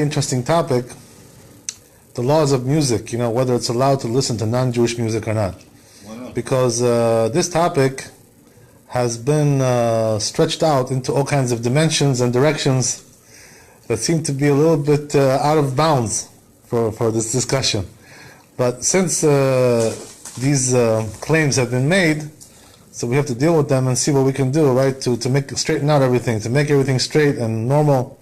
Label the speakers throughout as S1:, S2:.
S1: Interesting topic, the laws of music, whether it's allowed to listen to non-Jewish music or not.
S2: Why not?
S1: Because this topic has been stretched out into all kinds of dimensions and directions that seem to be a little bit out of bounds for this discussion. But since these claims have been made, so we have to deal with them and see what we can do, right, to straighten out everything, to make everything straight and normal,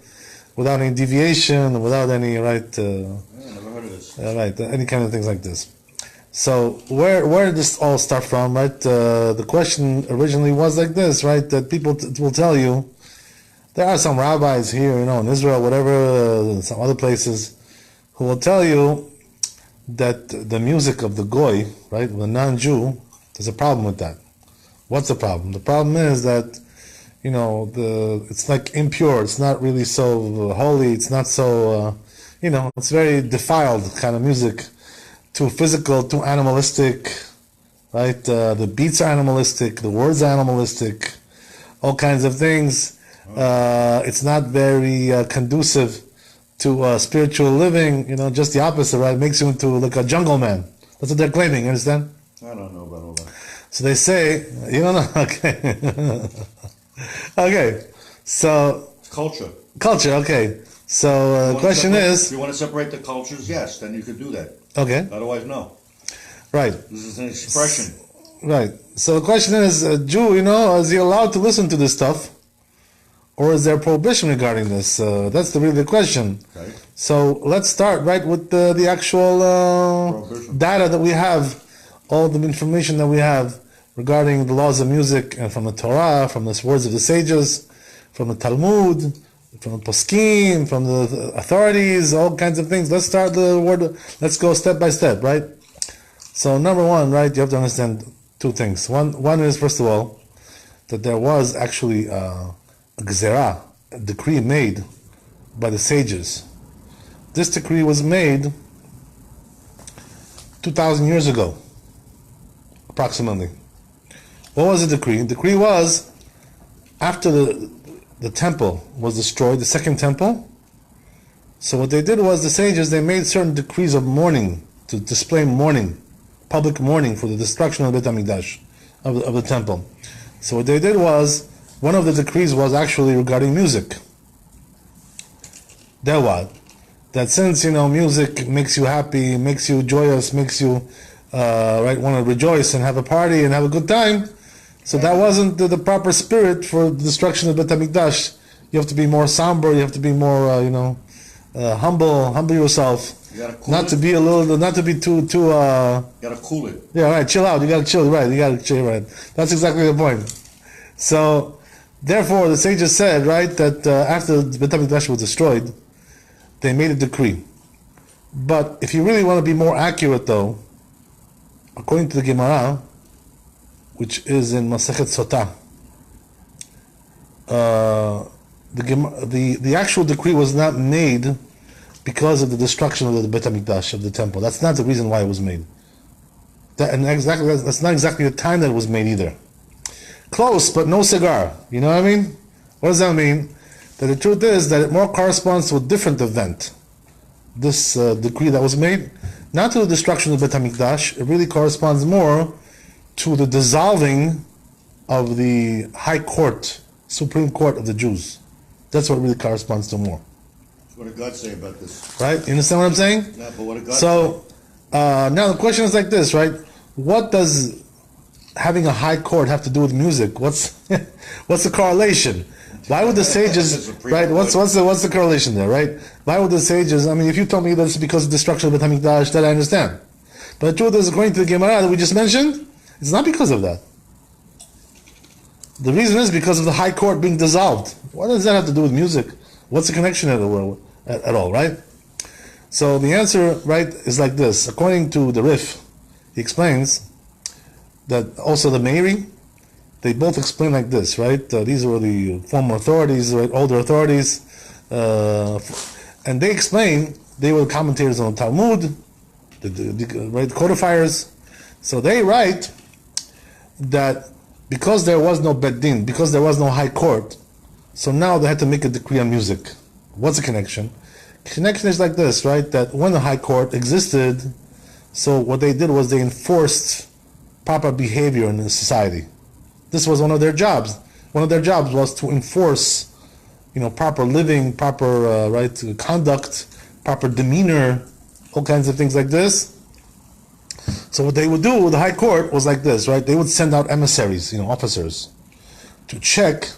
S1: without any deviation, without any
S2: Yeah, never heard of this.
S1: any kind of things like this. So where did this all start from, right? The question originally was like this, right? That people will tell you, there are some rabbis here, in Israel, whatever, some other places, who will tell you that the music of the goy, right, the non-Jew, there's a problem with that. What's the problem? The problem is that it's like impure. It's not really so holy. It's not so, it's very defiled kind of music. Too physical, too animalistic, right? The beats are animalistic. The words are animalistic. All kinds of things. It's not very conducive to spiritual living. Just the opposite, right? It makes you into like a jungle man. That's what they're claiming. You understand?
S2: I don't know about all that.
S1: So they say, you don't know? Okay. Okay, so...
S2: Culture.
S1: Culture, okay. So the question is...
S2: If you want to separate the cultures, yes, then you could do that.
S1: Okay.
S2: Otherwise, no.
S1: Right.
S2: This is an expression.
S1: Right. So the question is, a Jew, is he allowed to listen to this stuff? Or is there a prohibition regarding this? That's really the question.
S2: Okay.
S1: So let's start, right, with the actual data that we have, all the information that we have regarding the laws of music, and from the Torah, from the words of the sages, from the Talmud, from the Poskim, from the authorities, all kinds of things. Let's go step by step, right? So number one, right, you have to understand two things. One is, first of all, that there was actually a gzerah, a decree made by the sages. This decree was made 2,000 years ago, approximately. What was the decree? The decree was, after the temple was destroyed, the second temple, so what they did was, the sages, they made certain decrees of mourning, to display mourning, public mourning for the destruction of the Beit HaMikdash, of the temple. So what they did was, one of the decrees was actually regarding music. That what? That since, music makes you happy, makes you joyous, makes you want to rejoice and have a party and have a good time, so that wasn't the proper spirit for the destruction of Beit HaMikdash. You have to be more somber. You have to be more, humble yourself.
S2: You gotta cool
S1: not
S2: it.
S1: to be not to be too.
S2: You gotta cool it.
S1: Yeah, right. Chill out. You gotta chill. Right. You gotta chill. Right. That's exactly the point. So, therefore, the sages said, right, that after Beit HaMikdash was destroyed, they made a decree. But if you really want to be more accurate, though, according to the Gemara, which is in Masechet Sotah, the actual decree was not made because of the destruction of the Beit HaMikdash, of the temple. That's not the reason why it was made. That's not exactly the time that it was made either. Close, but no cigar. You know what I mean? What does that mean? That the truth is that it more corresponds to a different event. This decree that was made, not to the destruction of Beit HaMikdash, it really corresponds more to the dissolving of the High Court, Supreme Court of the Jews. That's what really corresponds to more.
S2: What did God say about this?
S1: Right? You understand what I'm saying?
S2: Yeah, but what did God say?
S1: So, now the question is like this, right? What does having a high court have to do with music? What's the correlation? Why would the sages, right? What's the correlation there, right? Why would the sages? I mean, if you told me that it's because of destruction of Beit HaMikdash, that I understand. But the truth is, according to the Gemara that we just mentioned, it's not because of that. The reason is because of the high court being dissolved. What does that have to do with music? What's the connection at all, right? So the answer, right, is like this. According to the Rif, he explains that also the Meiri, they both explain like this, right? These were the former authorities, right, older authorities, and they explain, they were commentators on the Talmud, the codifiers. So they write that because there was no Bet Din, because there was no high court, so now they had to make a decree on music. What's the connection? Connection is like this, right? That when the high court existed, so what they did was they enforced proper behavior in the society. This was one of their jobs. One of their jobs was to enforce, proper living, proper conduct, proper demeanor, all kinds of things like this. So what they would do with the high court was like this, right? They would send out emissaries, officers, to check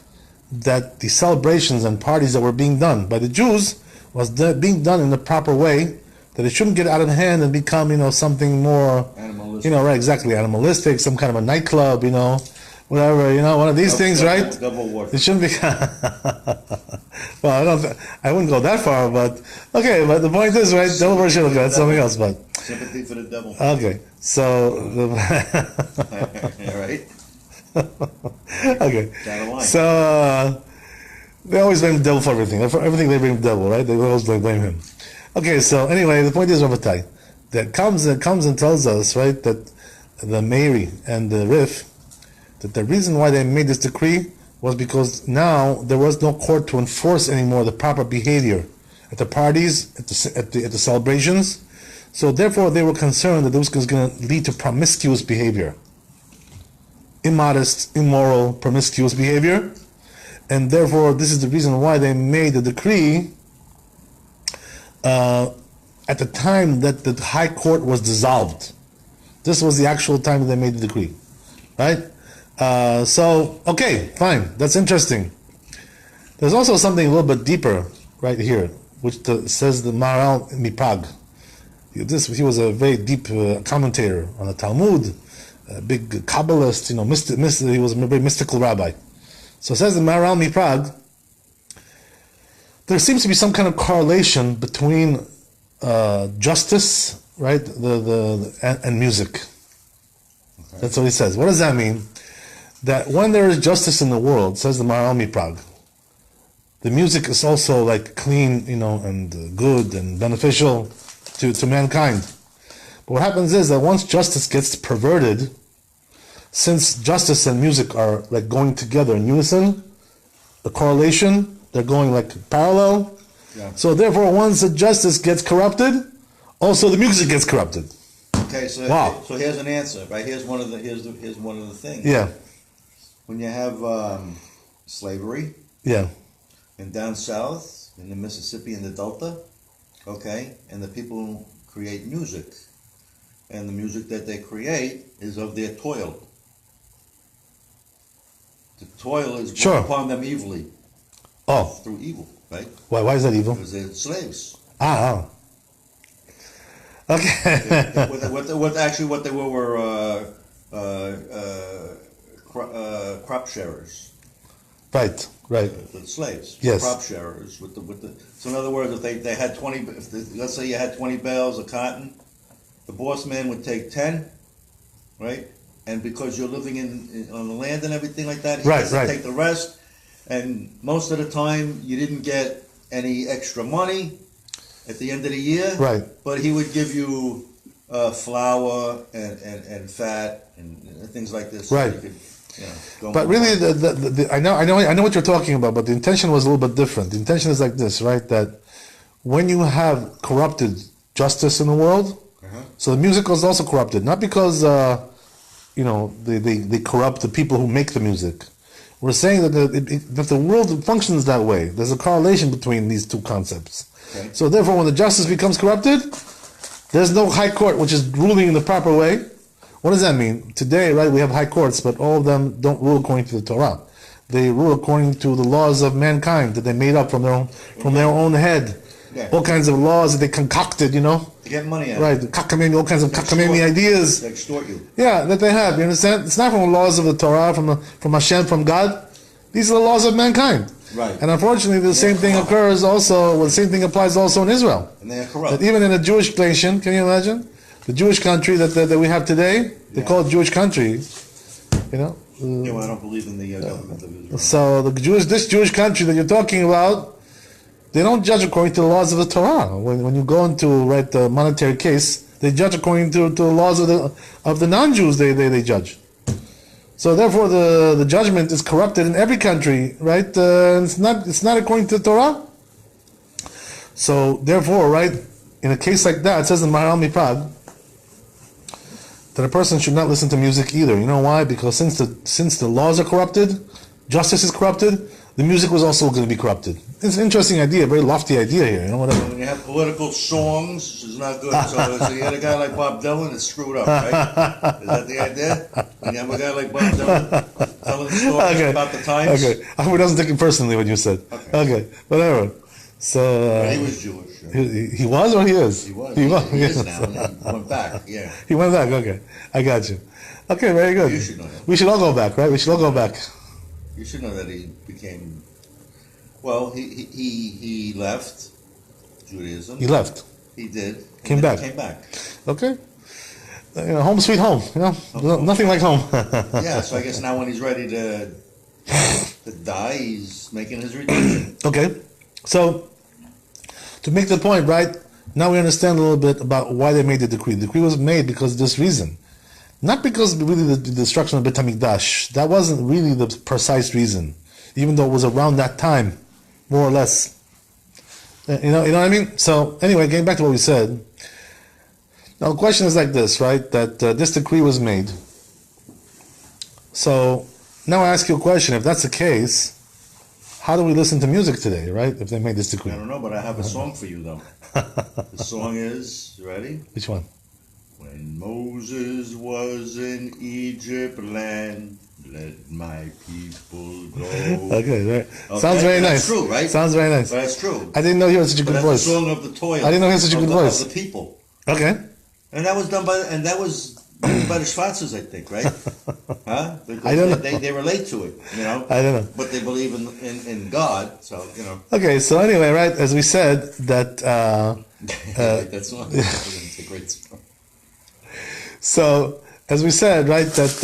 S1: that the celebrations and parties that were being done by the Jews was being done in the proper way, that it shouldn't get out of hand and become, something more,
S2: Animalistic.
S1: right, exactly, animalistic, some kind of a nightclub, whatever, one of these things, right?
S2: Double water.
S1: It shouldn't be. Well, I wouldn't go that far, but okay. But the point is, right? Double worship, okay, that's something else. But
S2: Sympathy for the devil.
S1: okay, so
S2: All right.
S1: okay,
S2: Down the line.
S1: so they always blame the devil for everything. For everything they blame the devil, right? They always blame him. Okay, so anyway, the point is, Rabbi, that comes and tells us, right, that the Mary and the Rif, that the reason why they made this decree was because now there was no court to enforce anymore the proper behavior at the parties, at the celebrations. So therefore, they were concerned that this was going to lead to promiscuous behavior, immodest, immoral, promiscuous behavior, and therefore this is the reason why they made the decree at the time that the High Court was dissolved. This was the actual time that they made the decree, right? So, okay, fine. That's interesting. There's also something a little bit deeper right here, which says the Maharal Mipag. He was a very deep commentator on the Talmud, a big Kabbalist, he was a very mystical rabbi. So it says the Maharal Mipag, there seems to be some kind of correlation between justice, right, and music. Okay. That's what he says. What does that mean? That when there is justice in the world, says the Maharal Mipag, the music is also like clean, and good and beneficial to mankind. But what happens is that once justice gets perverted, since justice and music are like going together in unison, the correlation, they're going like parallel. Yeah. So therefore, once the justice gets corrupted, also the music gets corrupted.
S2: Okay, so
S1: wow.
S2: So here's an answer, right? Here's one of the things.
S1: Yeah.
S2: When you have slavery,
S1: yeah,
S2: and down south in the Mississippi and the Delta, okay, and the people create music, and the music that they create is of their toil. The toil is brought upon them evilly.
S1: Oh,
S2: through evil, right?
S1: Why is that evil?
S2: Because they're slaves.
S1: Okay.
S2: What they were crop sharers.
S1: Right.
S2: The slaves.
S1: Yes.
S2: Crop sharers so in other words, if they had 20, let's say you had 20 bales of cotton, the boss man would take 10, right? And because you're living on the land and everything like that, he has to take the rest. And most of the time, you didn't get any extra money at the end of the year.
S1: Right.
S2: But he would give you flour and fat and things like this.
S1: Right.
S2: So you could,
S1: but really, I know what you're talking about. But the intention was a little bit different. The intention is like this, right? That when you have corrupted justice in the world, so the music was also corrupted, not because they corrupt the people who make the music. We're saying that the world functions that way. There's a correlation between these two concepts. Okay. So therefore, when the justice becomes corrupted, there's no high court which is ruling in the proper way. What does that mean? Today, right, we have high courts, but all of them don't rule according to the Torah. They rule according to the laws of mankind that they made up from their own head. Yeah. All kinds of laws that they concocted, To
S2: get money out.
S1: Right, all kinds of cockamamie ideas.
S2: They extort you.
S1: Yeah, that they have. You understand? It's not from the laws of the Torah, from Hashem, from God. These are the laws of mankind.
S2: Right.
S1: And unfortunately, the same thing occurs also. Well, the same thing applies also in Israel.
S2: And they are corrupt.
S1: That even in a Jewish nation, can you imagine? The Jewish country that we have today, they call it Jewish country.
S2: I don't believe in the government of Israel.
S1: So this Jewish country that you're talking about, they don't judge according to the laws of the Torah. When you go into the monetary case, they judge according to the laws of the non-Jews. They judge. So therefore, the judgment is corrupted in every country, right? It's not according to the Torah. So therefore, right, in a case like that, it says in Maharal Mipad that a person should not listen to music either. You know why? Because since the laws are corrupted, justice is corrupted, the music was also going to be corrupted. It's an interesting idea, very lofty idea here. You know what I mean?
S2: When you have political songs, it's not good. So you had a guy like Bob Dylan, it's screwed up, right? Is that the idea? When you have a guy like Bob Dylan telling stories about the times?
S1: Okay. I hope he doesn't take it personally when you said. Okay. Whatever. So...
S2: he was Jewish.
S1: He was or he is?
S2: He was. He is now. He went back, yeah.
S1: He went back, okay. I got you. Okay, very good.
S2: You should know that.
S1: We should all go back, right? We should all go back.
S2: You should know that he became... Well, he left Judaism.
S1: He left.
S2: He did.
S1: Came back.
S2: Came back.
S1: Okay. Home sweet home. Nothing like home.
S2: Yeah. So I guess now when he's ready to die, he's making his redemption.
S1: Okay. So to make the point, right? Now we understand a little bit about why they made the decree. The decree was made because of this reason, not because really the destruction of Beit HaMikdash. That wasn't really the precise reason, even though it was around that time. More or less. You know what I mean? So, anyway, getting back to what we said. Now, the question is like this, right? That this decree was made. So, now I ask you a question. If that's the case, how do we listen to music today, right? If they made this decree.
S2: I don't know, but I have a song for you, though. The song is, you ready?
S1: Which one?
S2: When Moses was in Egypt land, let my people go.
S1: Okay, right. Sounds very nice.
S2: That's true, right?
S1: Sounds very nice.
S2: But that's true.
S1: I didn't know he had such a good voice.
S2: That's the song of the toil.
S1: I didn't know he had such a good voice.
S2: Of the people.
S1: Okay.
S2: And that was done by the Schwarzes, I think, right? Huh?
S1: I don't know.
S2: They relate to it, you know.
S1: I don't know.
S2: But they believe in God, so you know.
S1: Okay, so anyway, right, as we said that.
S2: That song. It's a great song.
S1: So, as we said, right, that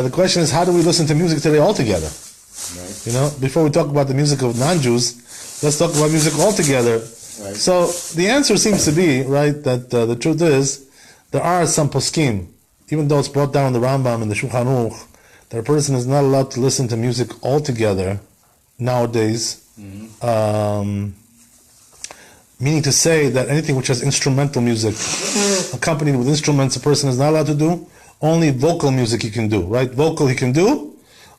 S1: the question is, how do we listen to music today altogether?
S2: Right.
S1: You know, before we talk about the music of non-Jews, let's talk about music altogether.
S2: Right.
S1: So, the answer seems to be, right, that the truth is, there are some poskim, even though it's brought down in the Rambam and the Shulchan Aruch, that a person is not allowed to listen to music altogether nowadays. Mm-hmm. Meaning to say that anything which has instrumental music accompanied with instruments a person is not allowed to do. Only vocal music he can do, right? Vocal he can do.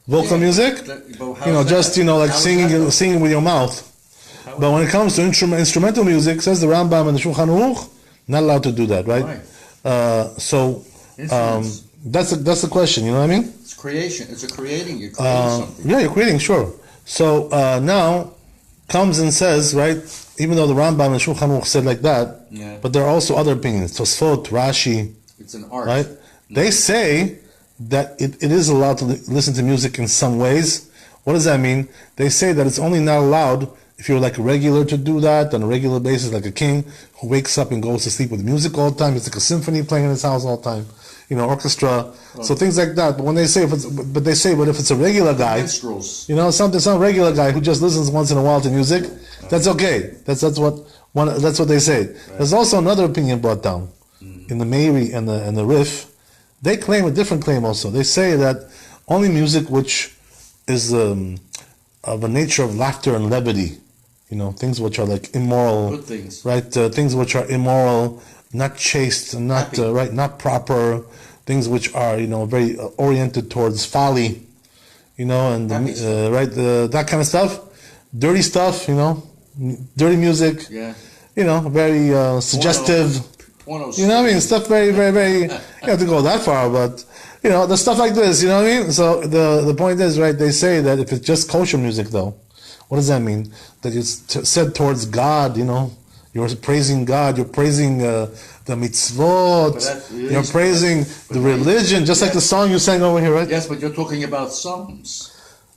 S1: Vocal music, just like singing with your mouth. But when it comes to instrumental music, says the Rambam and the Shulchan Aruch, not allowed to do that, right? That's the question. You know what I mean?
S2: It's creation. It's a creating. You're creating something.
S1: Yeah, you're creating, sure. So now comes and says, right? Even though the Rambam and Shulchan Aruch said like that, but there are also other opinions. Tosfot, Rashi.
S2: It's an art,
S1: right? They say that it is allowed to listen to music in some ways. What does that mean? They say that it's only not allowed if you're like a regular to do that on a regular basis, like a king who wakes up and goes to sleep with music all the time. It's like a symphony playing in his house all the time, orchestra. So things like that. But when they say, but if it's a regular guy,
S2: minstrels.
S1: Some regular guy who just listens once in a while to music, that's okay. That's what they say. Right. There's also another opinion brought down in the Meiri and the Rif. They claim a different claim also. They say that only music which is of a nature of laughter and levity, things which are like immoral,
S2: good things,
S1: right? Things which are immoral, not chaste, not right, not proper. Things which are very oriented towards folly, and that kind of stuff, dirty stuff, dirty music, very suggestive.
S2: Pornos.
S1: You know what I mean? Stuff very, very, very. You have to go that far, but the stuff like this. You know what I mean? So the point is, right? They say that if it's just kosher music, though, what does that mean? That it's said towards God. You're praising God. You're praising the mitzvot. You're praising the religion, just like the song you sang over here, right?
S2: Yes, but you're talking about psalms.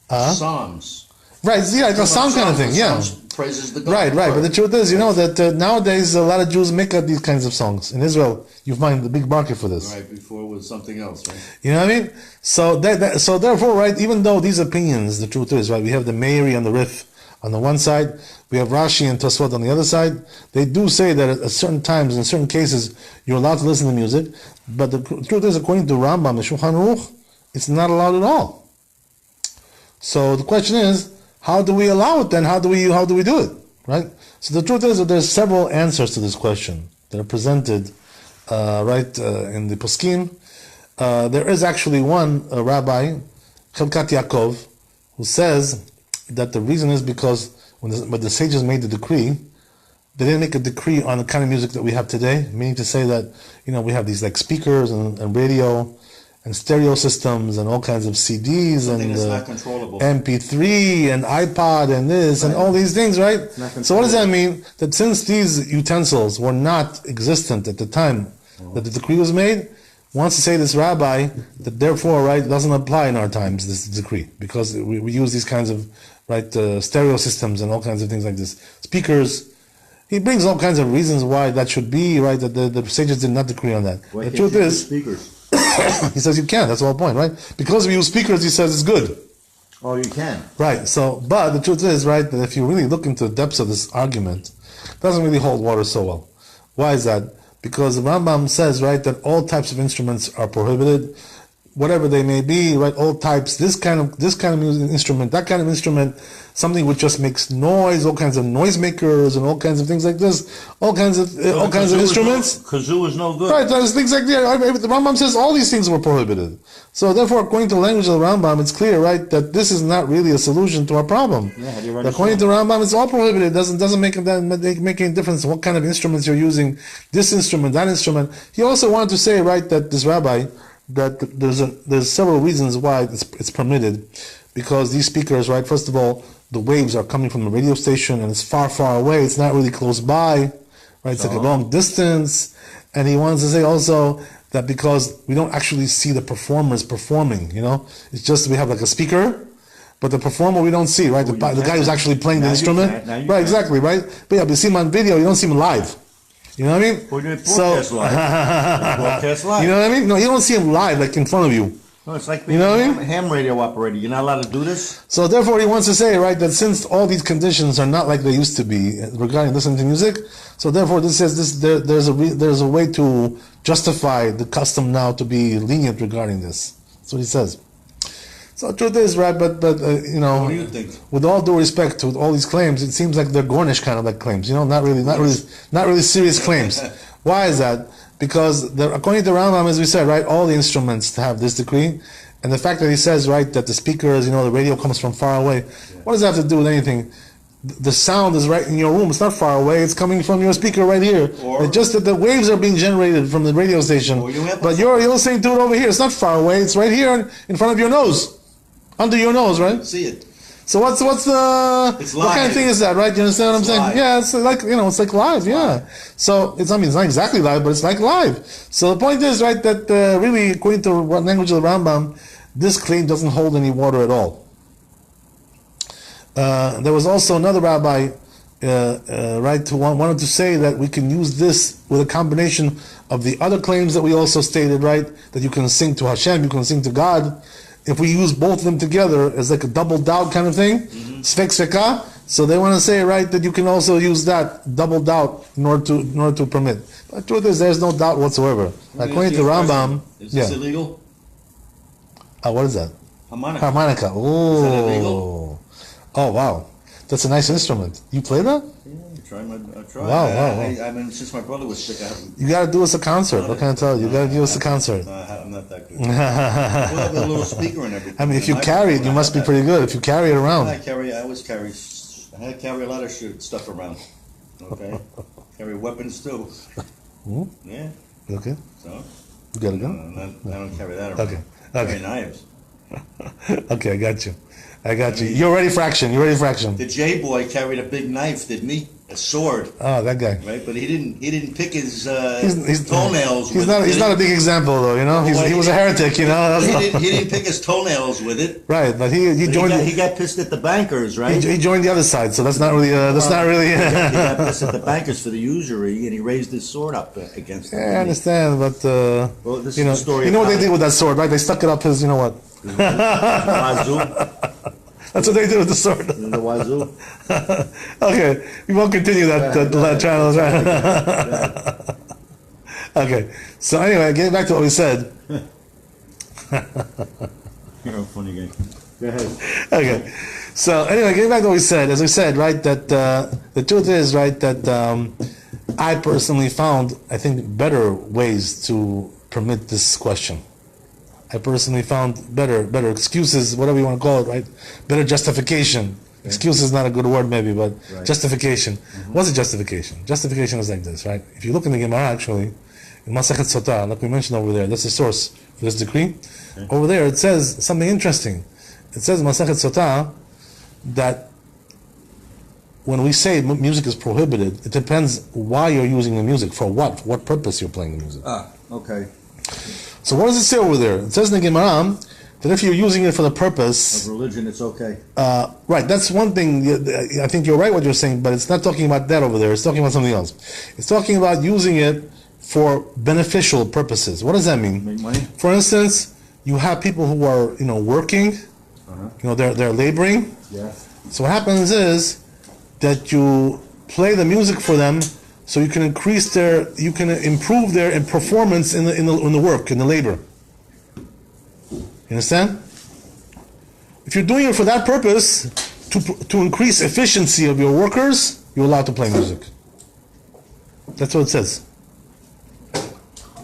S2: Psalms.
S1: Right, yeah, like a psalm kind of thing, yeah.
S2: Praises the God.
S1: Right. But the truth is, that nowadays a lot of Jews make up these kinds of songs. In Israel, you find the big market for this.
S2: Right, before it was something else, right?
S1: You know what I mean? So so therefore, right, even though these opinions, the truth is, right, we have the Meiri and the Rif on the one side, we have Rashi and Tosfot on the other side. They do say that at certain times, in certain cases, you're allowed to listen to music, but the truth is, according to Rambam and Shulchan Aruch, it's not allowed at all. So the question is, how do we allow it then? How do we do it? Right? So the truth is that there's several answers to this question that are presented in the Poskim. There is actually one rabbi, Chelkat Yaakov, who says that the reason is because when the sages made the decree, they didn't make a decree on the kind of music that we have today, meaning to say that, we have these like speakers and radio and stereo systems and all kinds of CDs and MP3 and iPod and this and all these things, right? So what does that mean? That since these utensils were not existent at the time that the decree was made, wants to say this rabbi that therefore, right, doesn't apply in our times, this decree, because we use these kinds of, stereo systems and all kinds of things like this. Speakers. He brings all kinds of reasons why that should be, right, that the sages did not decree on that.
S3: Why
S1: the truth is,
S3: speakers?
S1: He says you can, that's the whole point, right? Because we use speakers, he says it's good.
S3: Oh, you can.
S1: Right, but the truth is, right, that if you really look into the depths of this argument, it doesn't really hold water so well. Why is that? Because the Rambam says, right, that all types of instruments are prohibited, whatever they may be, right, all types, this kind of music instrument, that kind of instrument, something which just makes noise, all kinds of noisemakers and all kinds of things like this, all kinds of instruments.
S3: Kazoo is no good.
S1: Right, there's things like that. The Rambam says all these things were prohibited. So therefore, according to the language of the Rambam, it's clear, right, that this is not really a solution to our problem.
S3: Yeah, how do you
S1: according to the Rambam, it's all prohibited. It doesn't make any difference what kind of instruments you're using, this instrument, that instrument. He also wanted to say, right, that this rabbi, that there's several reasons why it's permitted, because these speakers, right, first of all, the waves are coming from the radio station and it's far, far away. It's not really close by, right? It's like a long distance. And he wants to say also that because we don't actually see the performers performing, it's just we have like a speaker, but the performer we don't see, right? The guy who's actually playing the instrument, right? Exactly, right? But yeah, we see him on video, you don't see him live. You know what I mean?
S3: We're doing broadcast live.
S1: You know what I mean? No, you don't see him live, like in front of you.
S3: No, it's like being a ham radio operator. You're not allowed to do this?
S1: So therefore he wants to say, right, that since all these conditions are not like they used to be regarding listening to music, so therefore this says there's a way to justify the custom now to be lenient regarding this. That's what he says. So the truth is, right, but
S2: what do you think?
S1: With all due respect to all these claims, it seems like they're Gornish kind of like claims, not really serious claims. Why is that? Because according to Rambam, as we said, right, all the instruments have this decree, and the fact that he says, right, that the speakers, the radio comes from far away, what does that have to do with anything? The sound is right in your room. It's not far away. It's coming from your speaker right here. It's just that the waves are being generated from the radio station, but you're listening to it over here. It's not far away. It's right here in front of your nose, under your nose, right?
S2: See it.
S1: So what's the what kind of thing is that, right? You understand what I'm saying?
S2: Live.
S1: Yeah, it's like it's like live, yeah. So it's not exactly live, but it's like live. So the point is, right, that really according to the language of the Rambam, this claim doesn't hold any water at all. There was also another rabbi, right, who wanted to say that we can use this with a combination of the other claims that we also stated, right, that you can sing to Hashem, you can sing to God. If we use both of them together as like a double doubt kind of thing, svek sveka, so they want to say, right, that you can also use that double doubt in order to permit. But the truth is, there's no doubt whatsoever. According to Rambam,
S2: is this illegal?
S1: What is that?
S2: Harmonica.
S1: Oh,
S2: is that illegal?
S1: Oh wow, that's a nice instrument. You play that?
S2: Yeah, I try.
S1: Wow.
S2: I mean, since my brother was sick,
S1: you got to do us a concert. What can I tell you? You got to give us a concert.
S2: I'm not that good. We'll have a little speaker and everything.
S1: I mean, if you carry it, you must be pretty good. If you carry it around.
S2: I always carry. I had to carry a lot of stuff around. Okay, carry weapons too. Yeah.
S1: Okay.
S2: So.
S1: You got a gun?
S2: I don't carry that around.
S1: Okay.
S2: Carry knives.
S1: Okay, I got you. You're ready for action.
S2: The J boy carried a big knife, didn't he? A sword.
S1: Oh, that guy.
S2: Right, but he didn't pick his toenails.
S1: He's not a big example though. He was a heretic.
S2: He didn't pick his toenails with it.
S1: Right, but he joined.
S3: He got pissed at the bankers, right?
S1: He joined the other side, so that's not really. He
S3: got pissed at the bankers for the usury, and he raised his sword up against them.
S1: Yeah, I understand, but
S3: well, this is the story.
S1: You know what they did with that sword, right? They stuck it up his. You know what?
S3: Wazoo.
S1: That's what they did with the sword.
S3: In the wazoo.
S1: Okay, we won't continue that channel. Okay, so anyway, getting back to what we said.
S3: You're a funny guy. Go ahead.
S1: Okay. So anyway, getting back to what we said, as we said, right, that the truth is, right, that I personally found, I think, better ways to permit this question. I personally found better excuses, whatever you want to call it, right? Better justification. Okay. Excuse is not a good word, maybe, but right. Justification. Mm-hmm. What's a justification? Justification is like this, right? If you look in the Gemara, actually, in Masachet Sotah, like we mentioned over there, that's the source for this decree. Okay. Over there, it says something interesting. It says in Masachet Sotah that when we say music is prohibited, it depends why you're using the music, for what purpose you're playing the music.
S3: Okay.
S1: So what does it say over there? It says in the Gemara that if you're using it for the purpose
S3: of religion, it's okay.
S1: Right, that's one thing. I think you're right what you're saying, but it's not talking about that over there. It's talking about something else. It's talking about using it for beneficial purposes. What does that mean?
S3: Make money?
S1: For instance, you have people who are, working, they're laboring.
S3: Yeah.
S1: So what happens is that you play the music for them, so you can improve their performance in the work, in the labor. You understand? If you're doing it for that purpose, to increase efficiency of your workers, you're allowed to play music. That's what it says.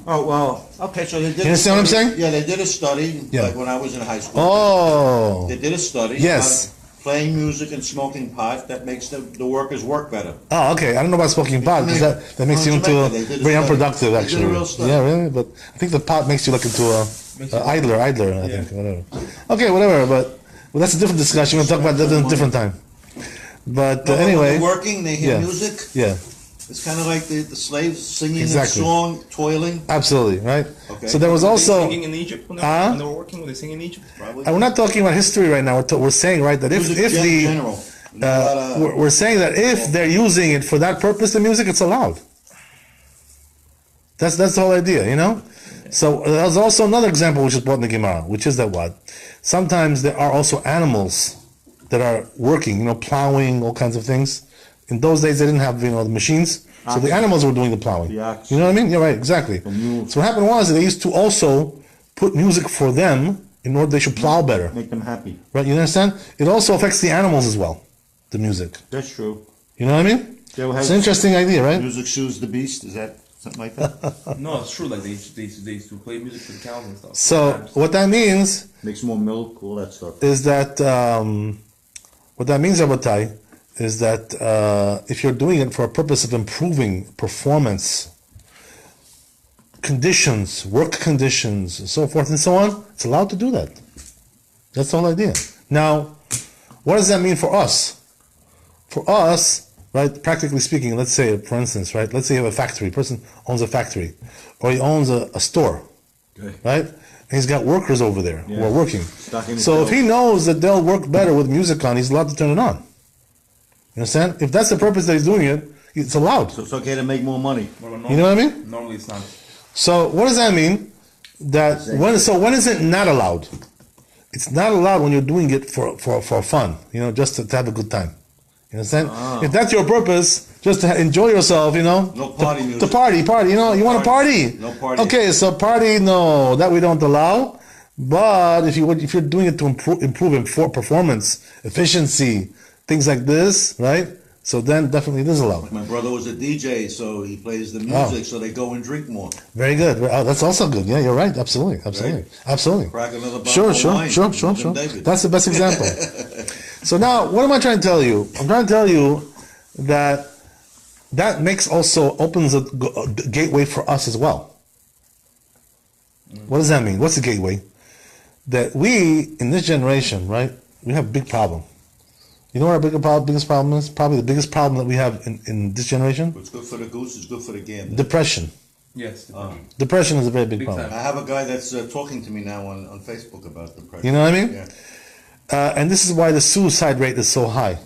S2: Oh, well, okay, so they did.
S1: You understand what I'm saying?
S2: Yeah, they did a study, like when I was in high school.
S1: Oh.
S2: They did a study.
S1: Yes.
S2: Playing music and smoking pot, that makes the workers work better.
S1: Oh, okay. I don't know about smoking pot, because that makes you into very unproductive, actually.
S2: They did a real study.
S1: Yeah, really? But I think the pot makes you look into a idler, I think, whatever. Okay, whatever, but that's a different discussion. We'll talk about that at a different time. But anyway.
S2: When they're working, they hear music.
S1: Yeah.
S2: It's kind of like the slaves singing a song, toiling.
S1: Absolutely, right?
S2: Okay.
S1: So there was also...
S4: Were they singing in Egypt when they were working? Were they singing in Egypt?
S2: Probably.
S1: We're not talking about history right now. We're saying, right, that if we're saying that if they're using it for that purpose, the music, it's allowed. That's the whole idea, Okay. So there's also another example which is brought in the Gemara, which is that what? Sometimes there are also animals that are working, plowing, all kinds of things. In those days, they didn't have, the machines, so the animals were doing the plowing. You know what I mean? Yeah, right, exactly. So what happened was that they used to also put music for them in order they should plow better.
S3: Make them happy.
S1: Right, you understand? It also affects the animals as well, the music.
S3: That's true.
S1: You know what I mean? It's an interesting idea, right?
S3: Music soothes the beast, is that something like that?
S4: No, it's true, like they used to play music for the cows and stuff.
S1: So, what that means...
S3: Makes more milk, all that stuff.
S1: Is that, what that means, Rabbi, is that if you're doing it for a purpose of improving performance, conditions, work conditions, and so forth and so on, it's allowed to do that. That's the whole idea. Now, what does that mean for us? For us, right, practically speaking, let's say, for instance, right, let's say you have a factory, a person owns a factory, or he owns a store, right? And he's got workers over there who are working. So if he knows that they'll work better with music on, he's allowed to turn it on. You understand? If that's the purpose that he's doing it, it's allowed.
S3: So it's okay to make more money.
S1: You know what I mean?
S4: Normally it's not.
S1: So what does that mean? When is it not allowed? It's not allowed when you're doing it for fun, just to have a good time. You understand? If that's your purpose, just to enjoy yourself,
S2: No party music.
S1: To party, you want to party?
S2: No party.
S1: Okay, so party, no, that we don't allow. But if you're doing it to improve performance, efficiency, things like this, right? So then definitely it is allowed.
S2: My brother was a DJ, so he plays the music, so they go and drink more.
S1: Very good. Oh, that's also good. Yeah, you're right. Absolutely. Right? Absolutely.
S2: Crack another bottle
S1: Sure.
S2: David.
S1: That's the best example. So now, what am I trying to tell you? I'm trying to tell you that opens a gateway for us as well. What does that mean? What's the gateway? That we, in this generation, right, we have a big problem. You know what our biggest problem is? Probably the biggest problem that we have in this generation?
S2: What's good for the goose is good for the gander.
S1: Depression.
S4: Yes.
S1: Depression is a very big problem.
S2: I have a guy that's talking to me now on Facebook about depression.
S1: You know what I mean?
S2: Yeah.
S1: And this is why the suicide rate is so high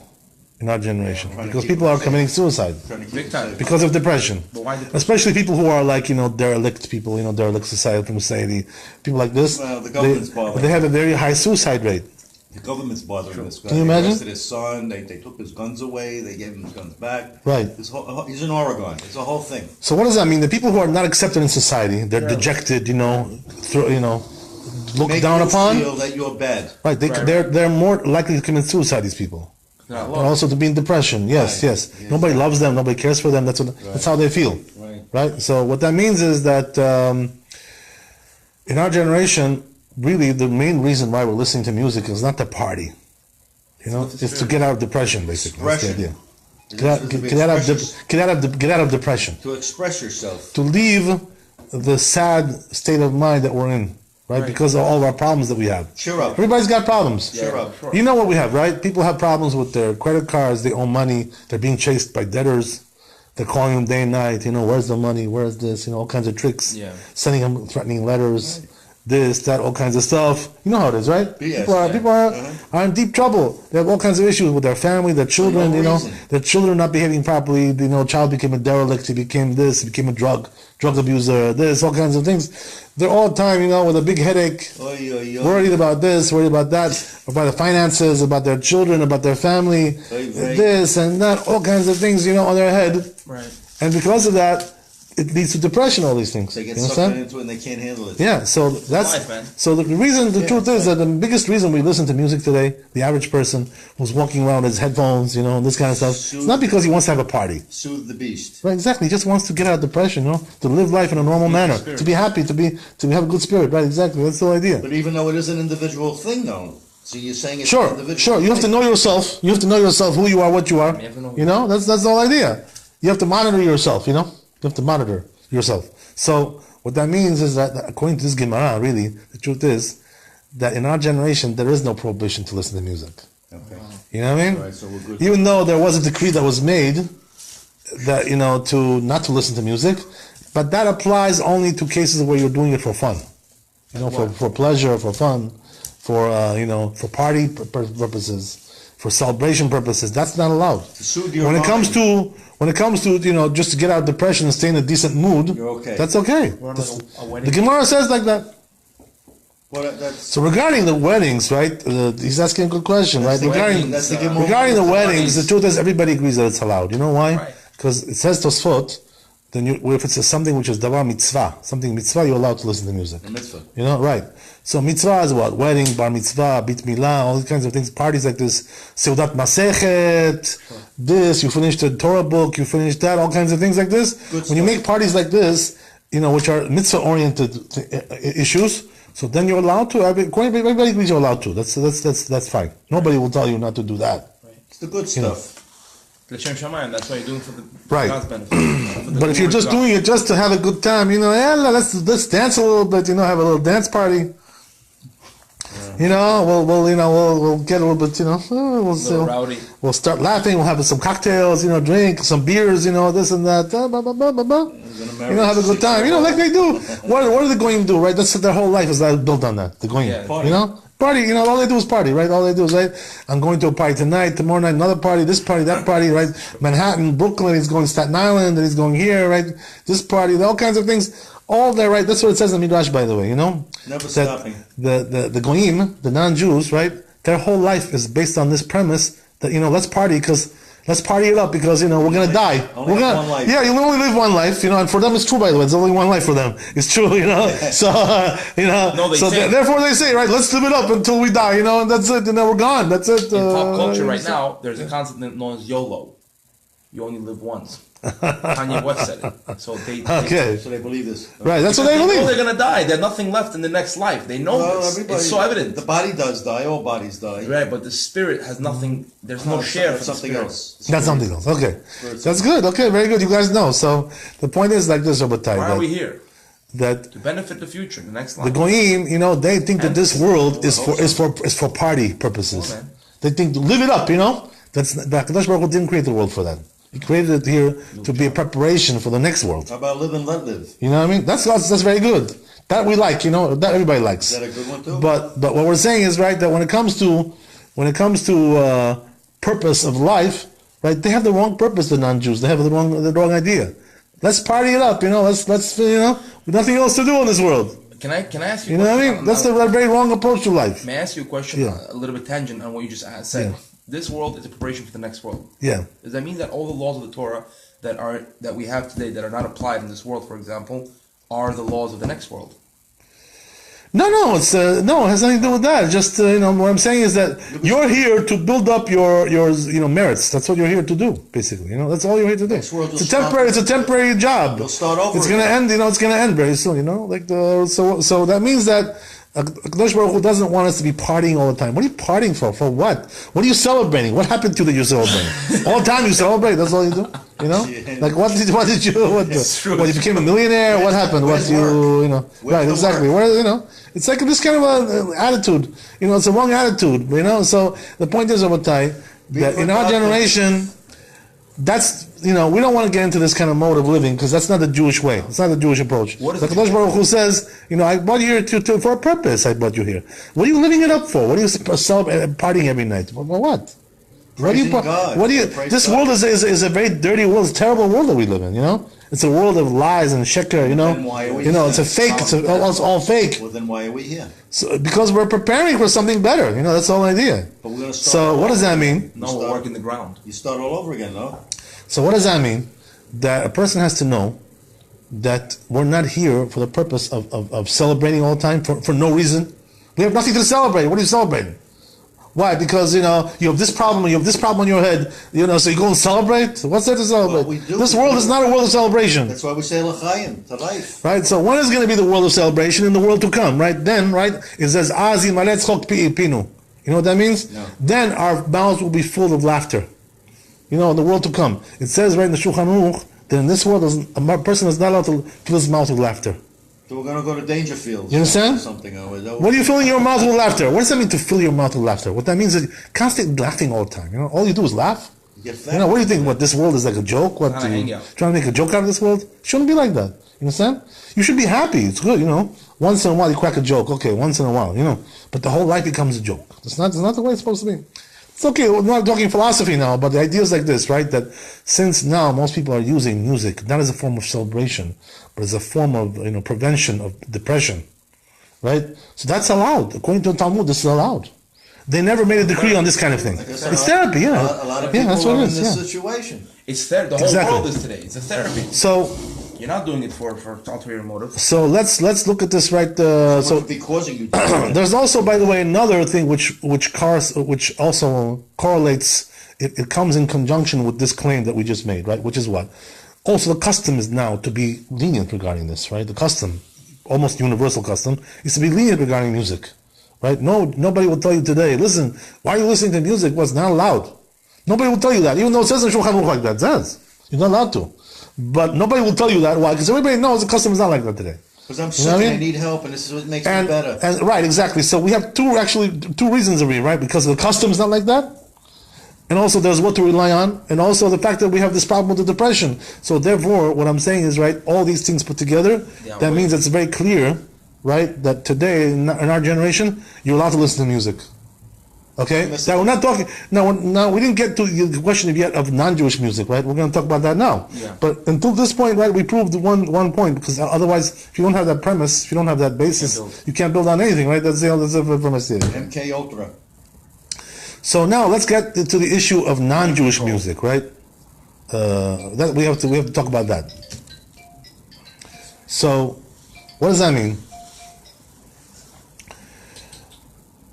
S1: in our generation. Because people are committing suicide.
S4: Big time.
S1: Because of depression.
S4: But why depression?
S1: Especially people who are like, derelict people, derelict society, people like this.
S2: Well, the government's bothering.
S1: They have a very high suicide rate.
S2: The government's bothering this guy.
S1: Can you imagine?
S2: They arrested his son. They took his guns away. They gave him his guns back.
S1: Right.
S2: He's in Oregon. It's a whole thing.
S1: So what does that mean? The people who are not accepted in society, they're dejected, looked
S2: Make
S1: down
S2: you
S1: upon.
S2: feel that you're bad.
S1: Right, they're more likely to commit suicide. These people,
S4: Not
S1: and
S4: love.
S1: also to be in depression. Yes,
S2: Right.
S1: yes. Nobody loves them. Nobody cares for them. That's how they feel.
S2: Right.
S1: Right. So what that means is that in our generation, really, the main reason why we're listening to music is not to party. You know, it's to get out of depression. Basically, that's the idea. Get out of depression.
S2: To express yourself.
S1: To leave the sad state of mind that we're in, right? Because of all of our problems that we have.
S2: Cheer up.
S1: Everybody's got problems.
S2: Cheer up.
S4: Sure.
S1: You know what we have, right? People have problems with their credit cards. They owe money. They're being chased by debtors. They're calling them day and night. You know, where's the money? Where's this? You know, all kinds of tricks.
S4: Yeah.
S1: Sending them threatening letters. This, that, all kinds of stuff. You know how it is, right?
S2: Yes,
S1: People are in deep trouble. They have all kinds of issues with their family, their children.
S2: no
S1: You know,
S2: reason.
S1: their children not behaving properly. You know, child became a derelict. He became this. He became a drug abuser. This, all kinds of things. They're all the time, you know, with a big headache,
S2: Oy, oy, oy.
S1: worried about this, worried about that, about the finances, about their children, about their family,
S2: Right.
S1: this and that, all kinds of things, you know, on their head.
S4: Right.
S1: And because of that, it leads to depression, all these things.
S2: They get
S1: You
S2: sucked
S1: understand?
S2: into it and they can't handle it.
S1: Yeah, so that's
S4: life, man.
S1: so the reason. The truth is that the biggest reason we listen to music today, the average person who's walking around with his headphones, you know, and this kind of stuff, it's not because he wants to have a party.
S2: Soothe the beast.
S1: Right, exactly. He just wants to get out of depression, you know, to live life in a normal manner, to be happy, to have a good spirit. Right, exactly. That's the whole idea.
S2: But even though it is an individual thing, though, so you're saying it's an
S1: Sure,
S2: individual
S1: sure. You have to
S2: thing.
S1: know yourself. You have to know yourself, who you are, what you are.
S4: You have to know
S1: You know, that's the whole idea. You have to monitor yourself. You know, you have to monitor yourself. So what that means is that according to this Gemara, really, the truth is that in our generation there is no prohibition to listen to music.
S2: Okay.
S1: You know what I mean?
S2: Right, so we're good.
S1: Even though there was a decree that was made that, you know, to not to listen to music, but that applies only to cases where you're doing it for fun. You know, for pleasure, for fun, for you know, for party purposes, for celebration purposes. That's not allowed.
S2: soothe your
S1: When it comes
S2: mind.
S1: to you know, just to get out of depression and stay in a decent mood,
S2: You're okay.
S1: that's okay.
S4: Or like a
S1: The
S4: wedding.
S1: Gemara says like that.
S2: Well, that's
S1: So regarding the weddings, right? He's asking a good question, right?
S2: the
S1: Regarding
S2: wedding, that's the Gemara.
S1: regarding the
S4: That's
S1: weddings, the
S4: weddings.
S1: truth is everybody agrees that it's allowed. You know why?
S4: Right.
S1: Because it says Tosfot. Then if it's something which is davar mitzvah, something mitzvah, you're allowed to listen to music.
S2: a mitzvah.
S1: You know, right? So mitzvah is what? Wedding, bar mitzvah, bit milah, all these kinds of things. Parties like this, seudat masechet, this. You finish the Torah book, you finish that, all kinds of things like this.
S2: Good
S1: When you
S2: stuff.
S1: make parties like this, you know, which are mitzvah-oriented issues, so then you're allowed to. Everybody agrees you're allowed to. That's fine. Nobody will tell you not to do that.
S2: It's the good stuff.
S4: L'shem shamayim. That's why you're doing it for the
S1: Right.
S4: God's benefit. For the
S1: But if you're
S4: glory
S1: just
S4: of God.
S1: doing it just to have a good time, you know, let's dance a little bit, you know, have a little dance party. You know, we'll get a little bit, you know,
S4: Little rowdy.
S1: we'll start laughing. We'll have some cocktails, you know, drink some beers, you know, this and that. You know, have a good time. You know, like they do. What are the going to do, right? That's their whole life is built on that. The going,
S4: Yeah.
S1: you know, party. You know, all they do is party, right? All they do is right. I'm going to a party tonight, tomorrow night, another party, this party, that party, right? Manhattan, Brooklyn. He's going to Staten Island, and he's going here, right? This party, all kinds of things. All there, right? That's what it says in Midrash, by the way. You know,
S2: Never
S1: that
S2: stopping.
S1: the goyim, the non-Jews, right? Their whole life is based on this premise that, you know, let's party it up because, you know, we're gonna die.
S2: Only
S1: We're
S2: have
S1: gonna,
S2: one life.
S1: yeah, you only live one life, you know, and for them it's true, by the way. It's only one life for them. It's true, you know. So, you know,
S4: No, they
S1: so
S4: say-
S1: therefore they say, right, let's live it up until we die, you know, and that's it, and then we're gone. That's it.
S4: In pop culture right
S1: so-
S4: now, there's a concept known as YOLO. You only live once. Kanye West said it. So they
S1: Okay,
S2: So they believe this.
S1: right. That's what they
S4: know
S1: believe.
S4: they're gonna die. There's nothing left in the next life. They know
S2: Well,
S4: this.
S2: everybody,
S4: It's so evident.
S2: The body does die. All bodies die.
S4: Right, but the spirit has nothing. There's no
S2: No,
S4: share
S2: that's
S4: for the
S2: something
S4: spirit.
S2: else.
S1: That's something else. Okay,
S2: Spirit.
S1: that's good. Okay, very good. You guys know. So the point is like this, Rabbi,
S4: Why are we here?
S1: that
S4: To benefit the future, the next
S1: the
S4: life.
S1: goyim, you know, they think that this world is for party purposes.
S4: Oh, man.
S1: They think to live it up, you know. That's Hakadosh Baruch Hu didn't create the world for that. He created it here to be a preparation for the next world.
S2: How about live and let live?
S1: You know what I mean? That's very good. That we like, you know. That everybody likes.
S2: Is that a good one too?
S1: But what we're saying is right that when it comes to purpose of life, right? They have the wrong purpose. The non-Jews, they have the wrong idea. Let's party it up, you know. Let's you know, with nothing else to do in this world.
S4: Can I ask you?
S1: You know what I
S4: question
S1: mean?
S4: on
S1: That's
S4: that?
S1: the very wrong approach to life.
S4: May I ask you a question?
S1: Yeah.
S4: A little bit tangent on what you just said.
S1: Yeah.
S4: This world is a preparation for the next world.
S1: Yeah.
S4: Does that mean that all the laws of the Torah that we have today that are not applied in this world, for example, are the laws of the next world?
S1: No, it's no, it has nothing to do with that. Just what I'm saying is that you're here to build up your merits. That's what you're here to do, basically. That's all you're here to do. It's a temporary job.
S2: You'll start over.
S1: It's going to end. It's going to end very soon. So that means that Kadosh Baruch Hu doesn't want us to be partying all the time. What are you partying for? For what? What are you celebrating? What happened to you that you're celebrating? All the time you celebrate. That's all you do. Like what did you became a millionaire? What happened? Right? Exactly. Where it's like this kind of attitude. It's a wrong attitude. So the point is, Rabotai, that in our generation, that's we don't want to get into this kind of mode of living because that's not the Jewish way. It's not the Jewish approach. The Kadosh Baruch Hu says, I brought you here for a purpose. I brought you here. What are you living it up for? What are you partying every night? What? This world is a very dirty world. It's a terrible world that we live in. It's a world of lies and sheker.
S2: Then why are we here?
S1: It's a fake. It's all fake.
S2: Well, then why are we here?
S1: So, because we're preparing for something better. That's the whole idea.
S2: But we're going to start.
S1: So what does that mean?
S4: No, we're working the ground.
S2: You start all over again, no?
S1: So what does that mean? That a person has to know that we're not here for the purpose of celebrating all the time for no reason. We have nothing to celebrate. What are you celebrating? Why? Because you have this problem in your head, so you go and celebrate? What's there to celebrate?
S2: Well,
S1: this world is not a world of celebration.
S2: That's why we say l'chaim, to life.
S1: Right? So when is going to be the world of celebration in the world to come? Right? Then, it says, Azi maletz chok pinu. You know what that means?
S2: No.
S1: Then our mouths will be full of laughter. In the world to come. It says right in the Shulchan Aruch that in this world, a person is not allowed to fill his mouth with laughter.
S2: So we're going to go to Dangerfield.
S1: You understand? What are you filling your mouth with laughter? What does that mean to fill your mouth with laughter? What that means is constantly laughing all the time. All you do is laugh.
S2: You get fat.
S1: What do you think? What, this world is like a joke? What, trying to make a joke out of this world? It shouldn't be like that. You understand? You should be happy. It's good, Once in a while you crack a joke. Okay, once in a while, But the whole life becomes a joke. It's not the way it's supposed to be. It's okay, we're not talking philosophy now, but the idea is like this, right? That since now most people are using music, not as a form of celebration, but as a form of prevention of depression, right? So that's allowed. According to the Talmud, this is allowed. They never made a decree on this kind of thing. It's therapy,
S2: A lot of people
S1: that's what
S2: are
S1: it
S2: in
S1: is,
S2: this situation.
S4: It's there. The whole world is today. It's a therapy.
S1: So
S4: you're not doing it for ulterior motive.
S1: So let's look at this, right?
S2: What would be causing you to
S1: there's also, by the way, another thing which also correlates. It comes in conjunction with this claim that we just made, right? Which is what? Also, the custom is now to be lenient regarding this, right? The custom, almost universal custom, is to be lenient regarding music, right? Nobody will tell you today, listen, why are you listening to music? Well, it's not allowed. Nobody will tell you that, even though it says in Shulchan Aruch like that. It says you're not allowed to. But nobody will tell you that. Why? Because everybody knows the custom is not like that today.
S2: Because I'm sick and I need help, and this is what makes me better.
S1: And right, exactly. So we have two reasons of it, right? Because the custom is not like that, and also there's what to rely on, and also the fact that we have this problem with the depression. So therefore, what I'm saying is, right, all these things put together, that means it's very clear, right, that today in our generation, you're allowed to listen to music. Okay? Now we're not talking. Now we didn't get to the question yet of non-Jewish music, right? We're going to talk about that now.
S4: Yeah.
S1: But until this point, right, we proved one point, because otherwise, if you don't have that premise, if you don't have that basis, you can't build on anything, right? That's the premise here.
S2: MK Ultra.
S1: So now let's get to the issue of non-Jewish music, right? That we have to talk about that. So, what does that mean?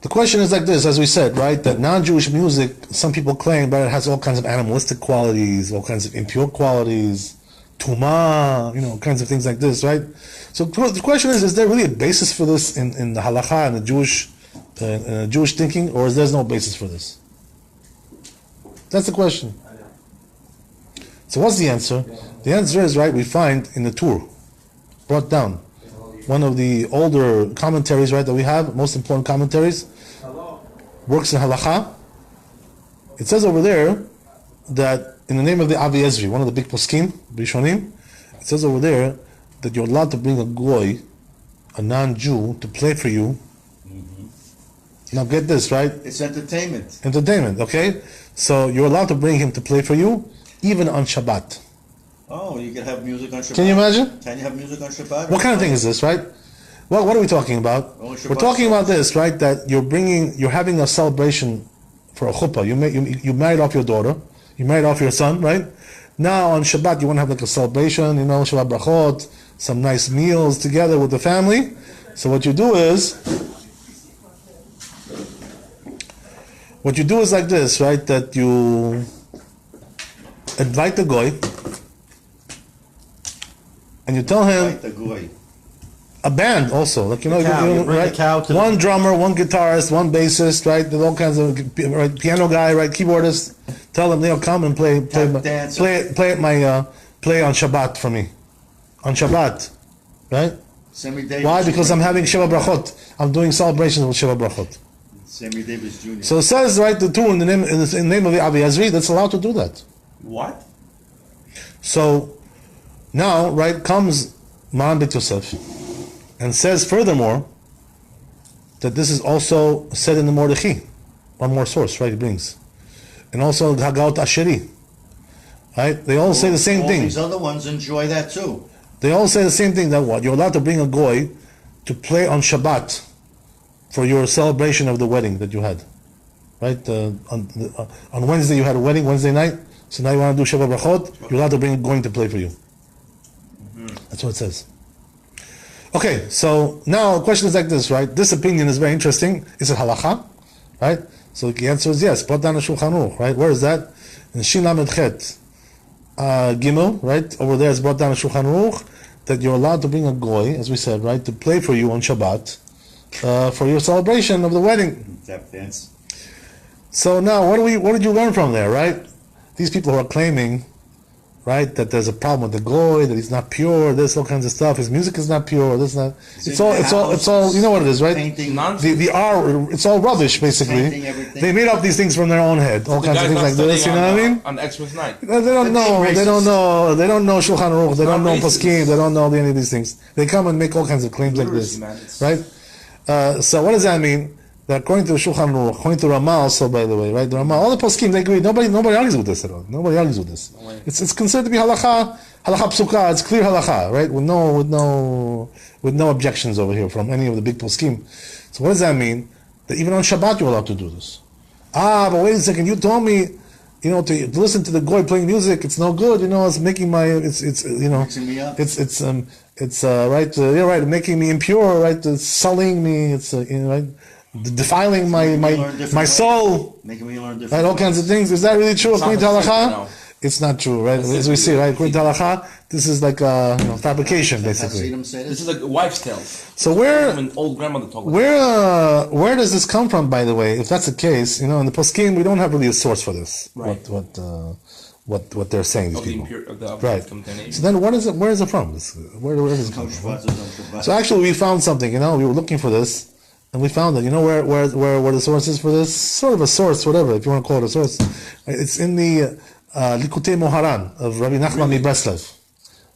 S1: The question is like this, as we said, right? That non-Jewish music, some people claim that it has all kinds of animalistic qualities, all kinds of impure qualities, tuma, kinds of things like this, right? So the question is there really a basis for this in the halakha and the Jewish thinking, or is there no basis for this? That's the question. So what's the answer? The answer is, right, we find in the Tur, brought down, one of the older commentaries, right, that we have, most important commentaries, works in halakha. It says over there that in the name of the Avi Ezri, one of the big poskim, Rishonim, it says over there that you're allowed to bring a goy, a non-Jew, to play for you. Now get this, right?
S2: It's entertainment.
S1: Entertainment, okay? So you're allowed to bring him to play for you, even on Shabbat.
S2: Oh, you can have music on Shabbat.
S1: Can you imagine?
S2: Can you have music on Shabbat?
S1: What kind of thing is this, right? What are we talking about? We're talking about this, right? That you're having a celebration for a chuppah. You married off your daughter, you married off your son, right? Now on Shabbat you want to have like a celebration, Shabbat brachot, some nice meals together with the family. So what you do is like this, right? That you invite the goy, and you tell him
S2: Like the goy.
S1: a band also, like
S3: cow, you bring
S1: right?
S3: the cow to
S1: one drummer, one guitarist, one bassist, right? There's all kinds of right, piano guy, right? Keyboardist. Tell them, come and play on Shabbat for me, on Shabbat, right?
S2: Sammy Davis.
S1: Why? Because I'm having Shiva Brachot. I'm doing celebrations with Shiva Brachot.
S2: Sammy Davis Jr.
S1: So it says, right, the two in the name of the Abi Yazri, that's allowed to do that.
S4: What?
S1: So now, right, comes Maran Bet Yosef and says furthermore that this is also said in the Mordechai. One more source, right, he brings. And also Hagaot Asheri. Right? They all say the same
S2: all
S1: thing.
S2: These other ones enjoy that too.
S1: They all say the same thing, that what? You're allowed to bring a goy to play on Shabbat for your celebration of the wedding that you had. Right? On Wednesday you had a wedding, Wednesday night. So now you want to do Shabbat Brachot, you're allowed to bring a goy to play for you. That's what it says. Okay, so now the question is like this, right? This opinion is very interesting. Is it halakha? Right? So the answer is yes. Brought down the Shulchan Aruch, right? Where is that? In Shin Lamed Chet Gimel, right? Over there is brought down the Shulchan Aruch that you're allowed to bring a goy, as we said, right, to play for you on Shabbat for your celebration of the wedding.
S2: Tap dance.
S1: So now, what did you learn from there, right? These people who are claiming, right, that there's a problem with the goy, that he's not pure, this all kinds of stuff. His music is not pure. This not. It's all. You know what it is, right?
S2: Painting.
S1: The R. It's all rubbish, basically.
S2: Painting everything.
S1: They made up these things from their own head. All kinds of things like this. You know what I mean?
S4: On Xmas night.
S1: They don't know. They don't know. They don't know Shulchan Aruch. They don't know Poskim. They don't know any of these things. They come and make all kinds of claims like this, right? So what does that mean? That according to Shulchan Aruch, according to Ramah also, by the way, right? The Ramah, all the poskim, they agree. Nobody argues with this at all. Nobody argues with this. It's considered to be halacha psuka. It's clear halacha, right? With no objections over here from any of the big poskim. So what does that mean? That even on Shabbat you're allowed to do this. But wait a second. You told me, to listen to the goy playing music. It's no good. It's making my
S2: Mixing me up.
S1: It's right. You're right. Making me impure. Right. It's sullying me. It's right. Defiling my soul,
S2: Making me learn different.
S1: right? All kinds of things. Is that really true? According to halakha,
S4: No.
S1: it's not true, right? As we see, right? According to halakha, this is like fabrication, basically.
S2: Hasidim say
S4: This
S2: this?
S4: is like a wife's tale.
S1: So where
S4: An old grandmother talk about
S1: where does this come from? By the way, if that's the case, in the poskim we don't have really a source for this.
S4: Right.
S1: What they're saying, these
S4: of the
S1: people.
S4: impure, of the
S1: Right.
S4: contamination.
S1: So then, what is it? Where is it from? Where does it come from? So actually, we found something. We were looking for this. And we found that, where the source is for this? Sort of a source, whatever, if you want to call it a source. It's in the Likutei Moharan of Rabbi Nachman Breslev.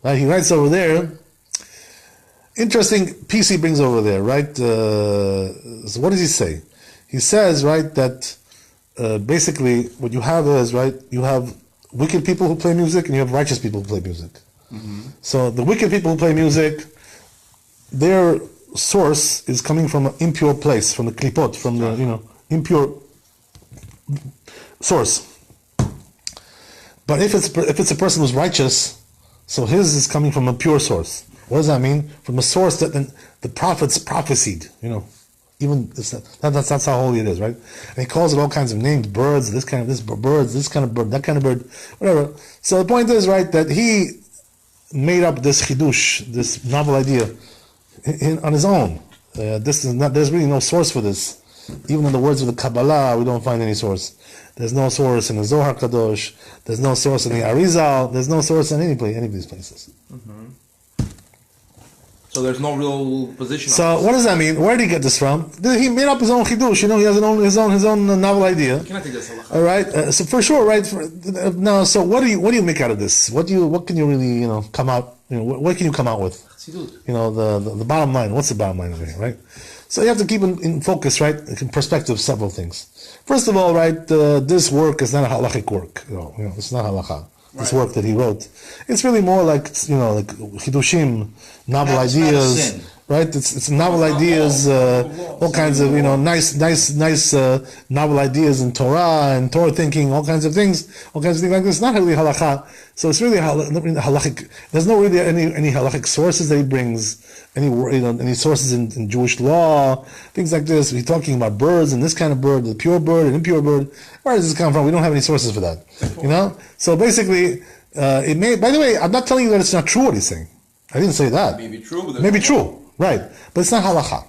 S1: Right? He writes over there, interesting piece he brings over there, right? So what does he say? He says, right, that basically what you have is, right, you have wicked people who play music and you have righteous people who play music. Mm-hmm. So the wicked people who play music, their source is coming from an impure place, from the klipot, from the impure source. But if it's a person who's righteous, so his is coming from a pure source. What does that mean? From a source that the prophets prophesied. Even that's how holy it is, right? And he calls it all kinds of names: birds, this kind of birds, this kind of bird, that kind of bird, whatever. So the point is, right, that he made up this chidush, this novel idea, on his own. There's really no source for this. Even in the words of the Kabbalah, we don't find any source. There's no source in the Zohar Kadosh. There's no source in the Arizal. There's no source in any of these places.
S4: Mm-hmm. So there's no real position.
S1: So what does that mean? Where did he get this from? He made up his own chidush. He has his own novel idea.
S4: You cannot take this halacha.
S1: All right. So for sure, right? Now, so what do you make out of this? What can you really come out? What can you come out with? The bottom line. What's the bottom line over here, right? So you have to keep in focus, right? In perspective, several things. First of all, right, this work is not a halachic work. It's not halakha. This work that he wrote, it's really more like like chidushim, novel ideas, right? It's novel ideas, all kinds of nice novel ideas in Torah and Torah thinking, all kinds of things like this. It's not really halakha, so it's really halachic. There's no really any halachic sources that he brings, any sources in Jewish law, things like this. He's talking about birds and this kind of bird, the pure bird and impure bird. Where does this come from? We don't have any sources for that, So basically, it may. By the way, I'm not telling you that it's not true what he's saying. I didn't say that.
S4: Maybe true. But
S1: Maybe true. Right, but it's not halakha.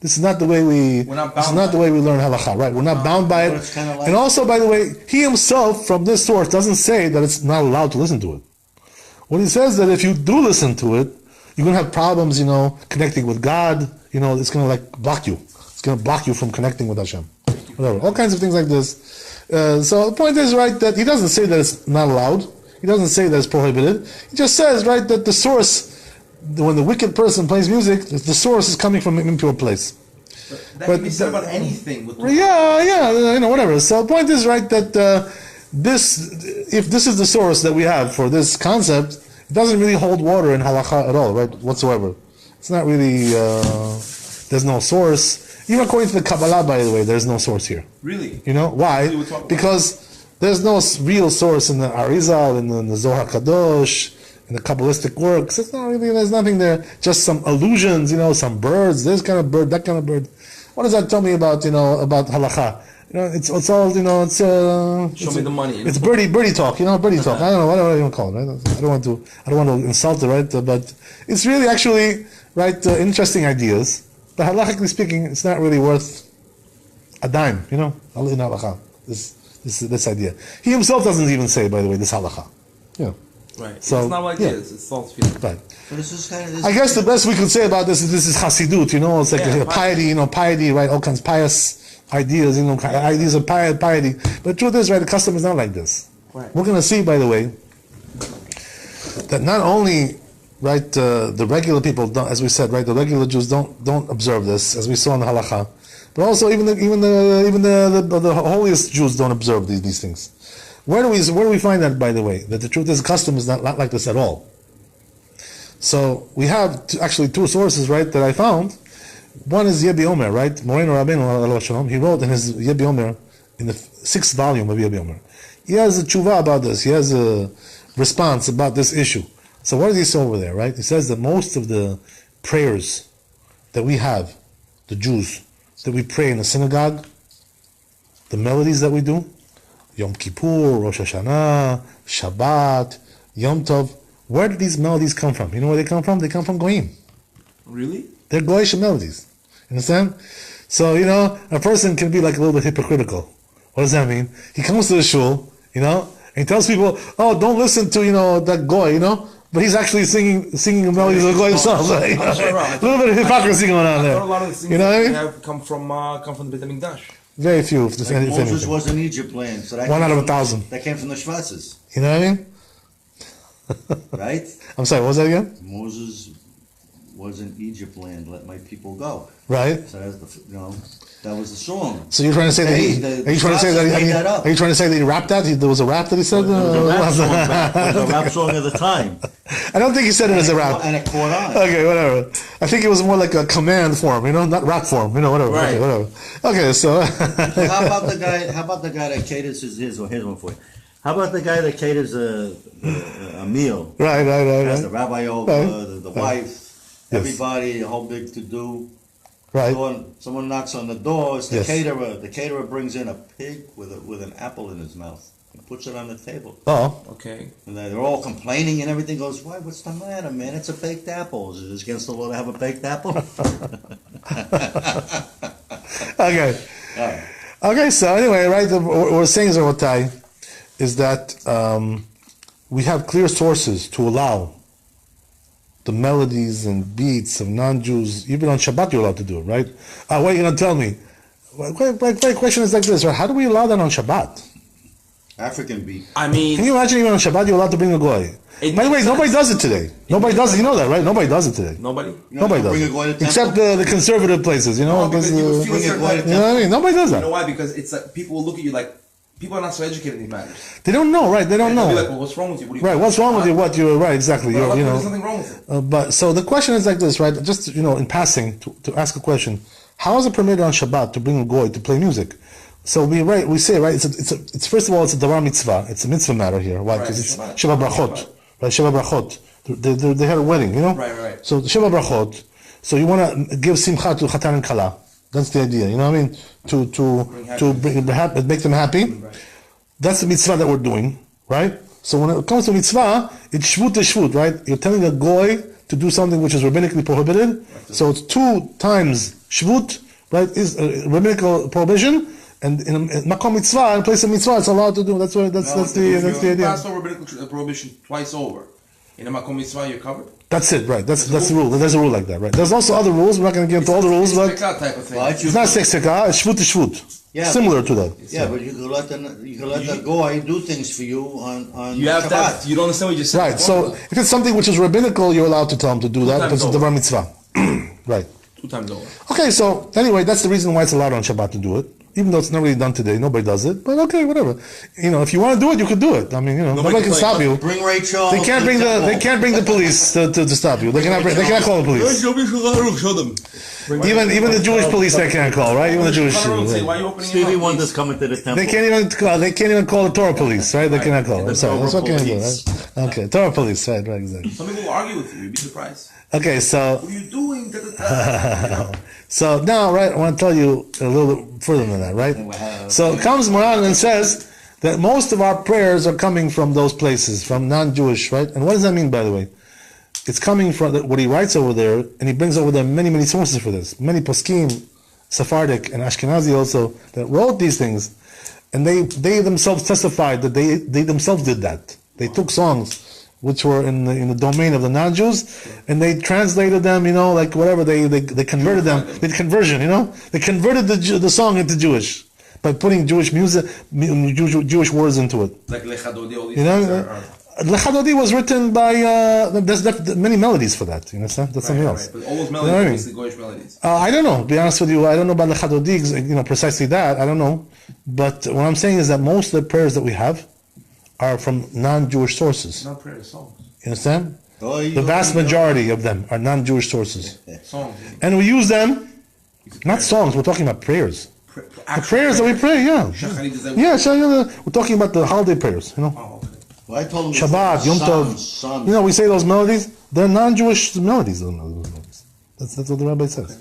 S1: This is not the way we. This is not the way we learn halakha. Right, we're not bound by it. And also, by the way, he himself from this source doesn't say that it's not allowed to listen to it. What he says that if you do listen to it, you're going to have problems. Connecting with God. It's going to block you. It's going to block you from connecting with Hashem. Whatever, all kinds of things like this. So the point is, right, that he doesn't say that it's not allowed. He doesn't say that it's prohibited. He just says, right, that the source. When the wicked person plays music, the source is coming from an impure place.
S4: That can be said about anything.
S1: Whatever. So the point is, right, that if this is the source that we have for this concept, it doesn't really hold water in halakha at all, right, whatsoever. It's not really, there's no source. Even according to the Kabbalah, by the way, there's no source here.
S4: Really?
S1: Why? Because there's no real source in the Arizal, in the Zohar Kadosh, in the Kabbalistic works. It's not really, there's nothing there. Just some allusions, some birds, this kind of bird, that kind of bird. What does that tell me about, about halakha? It's all,
S4: Show me the money.
S1: It's birdie talk, birdie talk. I don't know, what do I even call it, right? I don't want to insult it, right? But it's really actually, right, interesting ideas. But halachically speaking, it's not really worth a dime, in halakha. This idea. He himself doesn't even say, by the way, this halakha.
S4: Right.
S1: So,
S4: it's not like this. It's false feeling.
S1: Right.
S3: So this is kind of
S1: I guess the best we could say about this is Hasidut. It's like piety, right? All kinds of pious ideas, ideas of piety. But the truth is, right, the custom is not like this.
S4: Right.
S1: We're going to see, by the way, that not only, right, the regular people don't, as we said, right, the regular Jews don't observe this, as we saw in the halakha, but also even the holiest Jews don't observe these things. Where do we find that, by the way? That the truth is, custom is not like this at all. So we have actually two sources, right, that I found. One is Yebi Omer, right? Moreno Rabbeinu, he wrote in his Yebi Omer, in the 6th volume of Yebi Omer. He has a tshuva about this. He has a response about this issue. So what does he say over there, right? He says that most of the prayers that we have, the Jews, that we pray in the synagogue, the melodies that we do, Yom Kippur, Rosh Hashanah, Shabbat, Yom Tov. Where did these melodies come from? You know where they come from? They come from Goyim.
S4: Really?
S1: They're Goyish melodies. You understand? So, a person can be like a little bit hypocritical. What does that mean? He comes to the shul, and he tells people, oh, don't listen to, that Goy, but he's actually singing the melodies of the Goy himself. Right? A little bit of hypocrisy going on there.
S4: I thought a lot of the things have come from the Beit HaMikdash.
S1: Very few. If
S3: Moses was in Egypt land, so that
S1: 1 out of 1,000.
S3: That came from the Shvatzes.
S1: You know what I mean?
S3: Right?
S1: I'm sorry, what was that again?
S3: Moses was in Egypt land, let my people go.
S1: Right.
S3: So that's that was the song.
S1: So you're trying to say that are you trying to say that he rapped that? There was a rap that he said?
S3: It was a rap song of the time.
S1: I don't think he said it as a rap.
S3: And it caught on.
S1: Okay, whatever. I think it was more like a command form, not rap form, whatever.
S4: Right.
S1: Okay, whatever. Okay, so.
S3: How about the guy that caters here's one for you. How about the guy that caters a meal?
S1: Right.
S3: Has the rabbi over, the wife,
S1: Yes.
S3: everybody, a whole big to-do.
S1: Right.
S3: Someone knocks on the door, it's the
S1: Yes.
S3: caterer. The caterer brings in a pig with an apple in his mouth and puts it on the table.
S1: Oh.
S4: Okay.
S3: And they're all complaining and everything goes, why, what's the matter, man? It's a baked apple. Is it against the law to have a baked apple?
S1: Okay.
S3: All right.
S1: Okay, so anyway, right, what we're saying, Zeratai, is that we have clear sources to allow the melodies and beats of non-Jews. Even on Shabbat you're allowed to do it, right? What are you going to tell me? My question is like this, right? How do we allow that on Shabbat?
S3: African beat.
S4: I mean,
S1: Can you imagine even on Shabbat you're allowed to bring a goy? By the way, nobody does it today. Nobody does it. You know that, right? Nobody does it today.
S4: nobody.
S1: Nobody does
S3: bring a
S1: it.
S3: goy to temple?
S1: Except the conservative places,
S4: No,
S1: because,
S4: because you would feel
S3: bring a
S4: certain
S3: goy to
S4: like,
S1: you know what I mean? Nobody does
S4: you know
S1: that.
S4: why? Because it's like people will look at you like people are not so educated in these matters.
S1: They don't know, right? They don't
S4: They'll
S1: know.
S4: be like, well, what's wrong with you? What do you
S1: Right, what's wrong with you? What you're right, exactly.
S4: But
S1: You
S4: there's
S1: know.
S4: nothing wrong with it.
S1: But so the question is like this, right? Just in passing, to ask a question: how is it permitted on Shabbat to bring a goy to play music? So we say right. It's first of all, it's a davar mitzvah. It's a mitzvah matter here. Why? Because it's Sheva brachot, right? Sheva brachot. They had a wedding, you know.
S4: Right.
S1: So the Sheva brachot. So you want to give simcha to chatan and kala. That's the idea, you know what I mean? To make them happy.
S4: Right.
S1: That's the mitzvah that we're doing, right? So when it comes to mitzvah, it's shvut to shvut, right? You're telling a goy to do something which is rabbinically prohibited. So it's 2 times shvut, right? Is a rabbinical prohibition, and in makom mitzvah, in place of mitzvah, it's allowed to do. That's the idea.
S4: Pass over rabbinical prohibition twice over. In a makom mitzvah, you're covered.
S1: That's it, right? That's the rule. There's a rule like that, right? There's also other rules. We're not going to get into all the rules, but
S4: Type of thing.
S1: it's not sekseka. It's shvut to shvut.
S3: Yeah,
S1: Similar to that.
S3: Yeah, but you can let the goy do things for you on
S4: You have
S3: Shabbat.
S4: that. You don't understand what you're saying.
S1: Right. So if it's something which is rabbinical, you're allowed to tell them to do that. Because it's the bar mitzvah. Right.
S4: 2 times over.
S1: Okay. So anyway, that's the reason why it's allowed on Shabbat to do it. Even though it's not really done today, nobody does it. But okay, whatever. If you want to do it, you could do it. I mean, nobody can stop you.
S3: Bring Rachel.
S1: They can't bring the police to stop you. They cannot call the police.
S4: Show them.
S1: Even the Jewish police they can't call, right? Even the Jewish.
S4: Why are you opening
S3: Stevie
S4: your mouth?
S3: Wonder's coming to the temple.
S1: They can't even call the Torah police, right? They cannot call. I'm sorry. That's what can do, right? Okay, Torah police, right? Exactly.
S4: Some people will argue with you. You'd be surprised.
S1: Okay, so.
S4: What are you doing?
S1: So now, right, I want to tell you a little bit further than that, right? So it comes Moran and says that most of our prayers are coming from those places, from non-Jewish, right? And what does that mean, by the way? It's coming from what he writes over there, and he brings over there many, many sources for this. Many poskim, Sephardic and Ashkenazi also, that wrote these things, and they themselves testified that they themselves did that. They took songs which were in the domain of the non-Jews, and they translated them, like whatever, they converted them, did conversion, they converted the song into Jewish by putting Jewish music, Jewish words into it.
S4: Like Lechadodi, all these things
S1: Lechadodi was written by, there's many melodies for that, you understand? That's something else.
S4: But all those melodies are basically Goyish melodies.
S1: I don't know, to be honest with you, I don't know about Lechadodi, precisely that, I don't know. But what I'm saying is that most of the prayers that we have are from non-Jewish sources.
S4: Not prayers, songs.
S1: You understand? The vast majority of them are non-Jewish sources.
S4: Songs.
S1: And we use them, not songs, we're talking about prayers. The prayers that we pray, yeah. We're talking about the holiday prayers,
S4: Oh, okay.
S3: Well, I told him
S1: Shabbat, Yom Tov. We say those melodies, they're non-Jewish melodies. That's what the rabbi says.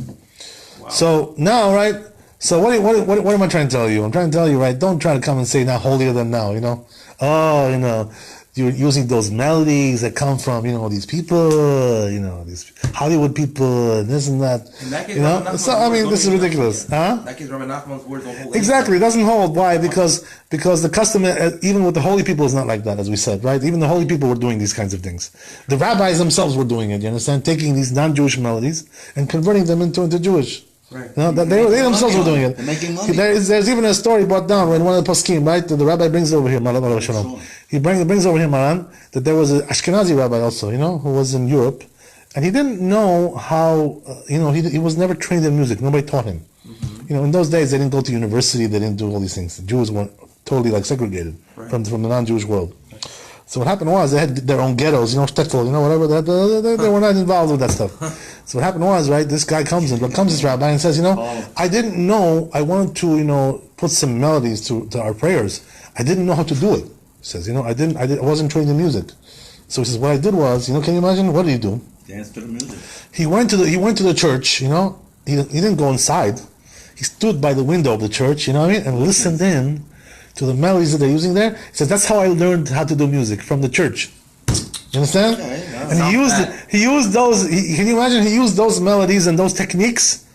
S1: Wow. So now, right, so what am I trying to tell you? I'm trying to tell you, right, don't try to come and say not holier than now, you're using those melodies that come from, these people, these Hollywood people, and this and that. So, I mean, this is ridiculous. Huh?
S4: That case, Rabbi Nachman's words don't hold.
S1: Exactly, it doesn't hold. Why? Because the custom, even with the holy people, is not like that, as we said, right? Even the holy people were doing these kinds of things. The rabbis themselves were doing it, you understand? Taking these non-Jewish melodies and converting them into Jewish.
S4: Right.
S1: They themselves were doing it.
S3: They're making money.
S1: There's even a story brought down when one of the poskim, right? The rabbi brings over here, he brings over here, Maran, that there was an Ashkenazi rabbi also, who was in Europe, and he didn't know how, he was never trained in music. Nobody taught him. Mm-hmm. In those days, they didn't go to university, they didn't do all these things. The Jews were totally segregated from the non-Jewish world. So what happened was they had their own ghettos, shtetl, whatever. They were not involved with that stuff. So what happened was, right, this guy comes this rabbi and says, I didn't know, I wanted to, put some melodies to our prayers. I didn't know how to do it. He says, I wasn't trained in music. So he says, what I did was, can you imagine? What did he do?
S3: Dance to the music.
S1: He went to the church, he didn't go inside. He stood by the window of the church, and listened in to the melodies that they're using there. He says, that's how I learned how to do music, from the church. You understand?
S3: Okay,
S1: and he used those, can you imagine, he used those melodies and those techniques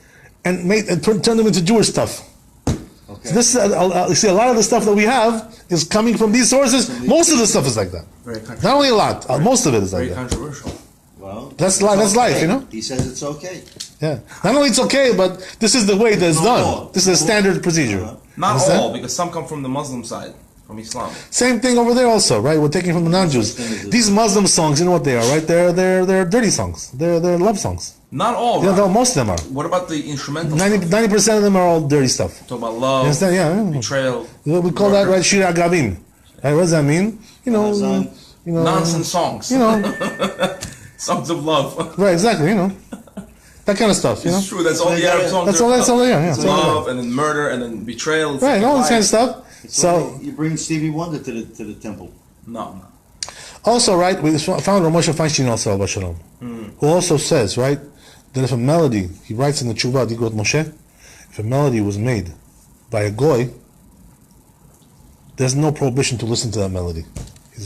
S1: and turned them into Jewish stuff. Okay. So this you see, a lot of the stuff that we have is coming from these sources. Most of the stuff is like that.
S4: Very controversial.
S1: Not only a lot, most of it is like that.
S4: Very controversial.
S3: Well,
S1: that's life,
S3: He says it's okay.
S1: Yeah. Not only it's okay, but this is the way that it's done. This is a standard procedure.
S4: Not all, because some come from the Muslim side, from Islam.
S1: Same thing over there also, right? We're taking from the non-Jews. These Muslim songs, you know what they are, right? They're dirty songs. They're love songs.
S4: Not all.
S1: Yeah,
S4: Rob.
S1: no, most of them are.
S4: What about the instrumental?
S1: 90% of them are all dirty stuff.
S4: Talk about
S1: You
S4: love,
S1: understand? Yeah.
S4: betrayal.
S1: We call that, right, Shir Agavim. Right, what does that mean?
S4: Nonsense songs. Songs of love.
S1: Right, exactly, that kind of stuff,
S4: It's true. That's all the Arab songs.
S1: That's all. Yeah.
S4: Love and then murder and then betrayal.
S1: Right, and all this kind of stuff. So
S3: you bring Stevie Wonder to the temple.
S4: No.
S1: also, right, we found Rav Moshe Feinstein also, Abba Shalom, who also says, right, that if a melody, he writes in the Tshuva, Digot Moshe, if a melody was made by a goy, there's no prohibition to listen to that melody.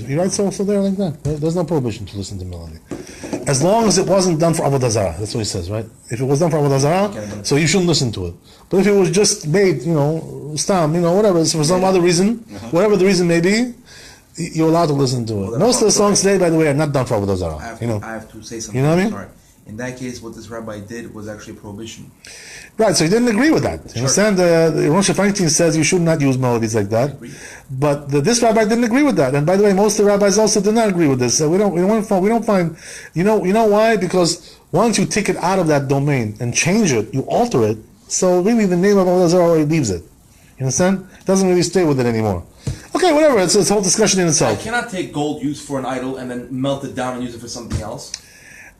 S1: He writes also there like that. Right? There's no prohibition to listen to melody, as long as it wasn't done for Avodah Zarah. That's what he says, right? If it was done for Avodah Zarah, so you shouldn't listen to it. But if it was just made, stam, whatever, for some other reason, whatever the reason may be, you're allowed to listen to it. Most of the songs today, by the way, are not done for Avodah Zarah.
S4: I have to say something.
S1: You know what I mean?
S4: Sorry. In that case, what this rabbi did was actually a prohibition.
S1: Right, so he didn't agree with that. You understand? The Rosh Feinstein says you should not use melodies like that. But this rabbi didn't agree with that. And by the way, most of the rabbis also did not agree with this. So we don't find, you know why? Because once you take it out of that domain and change it, you alter it. So really, the name of Avodah Zarah already leaves it. You understand? It doesn't really stay with it anymore. Okay, whatever. It's a whole discussion in itself.
S4: I cannot take gold used for an idol and then melt it down and use it for something else.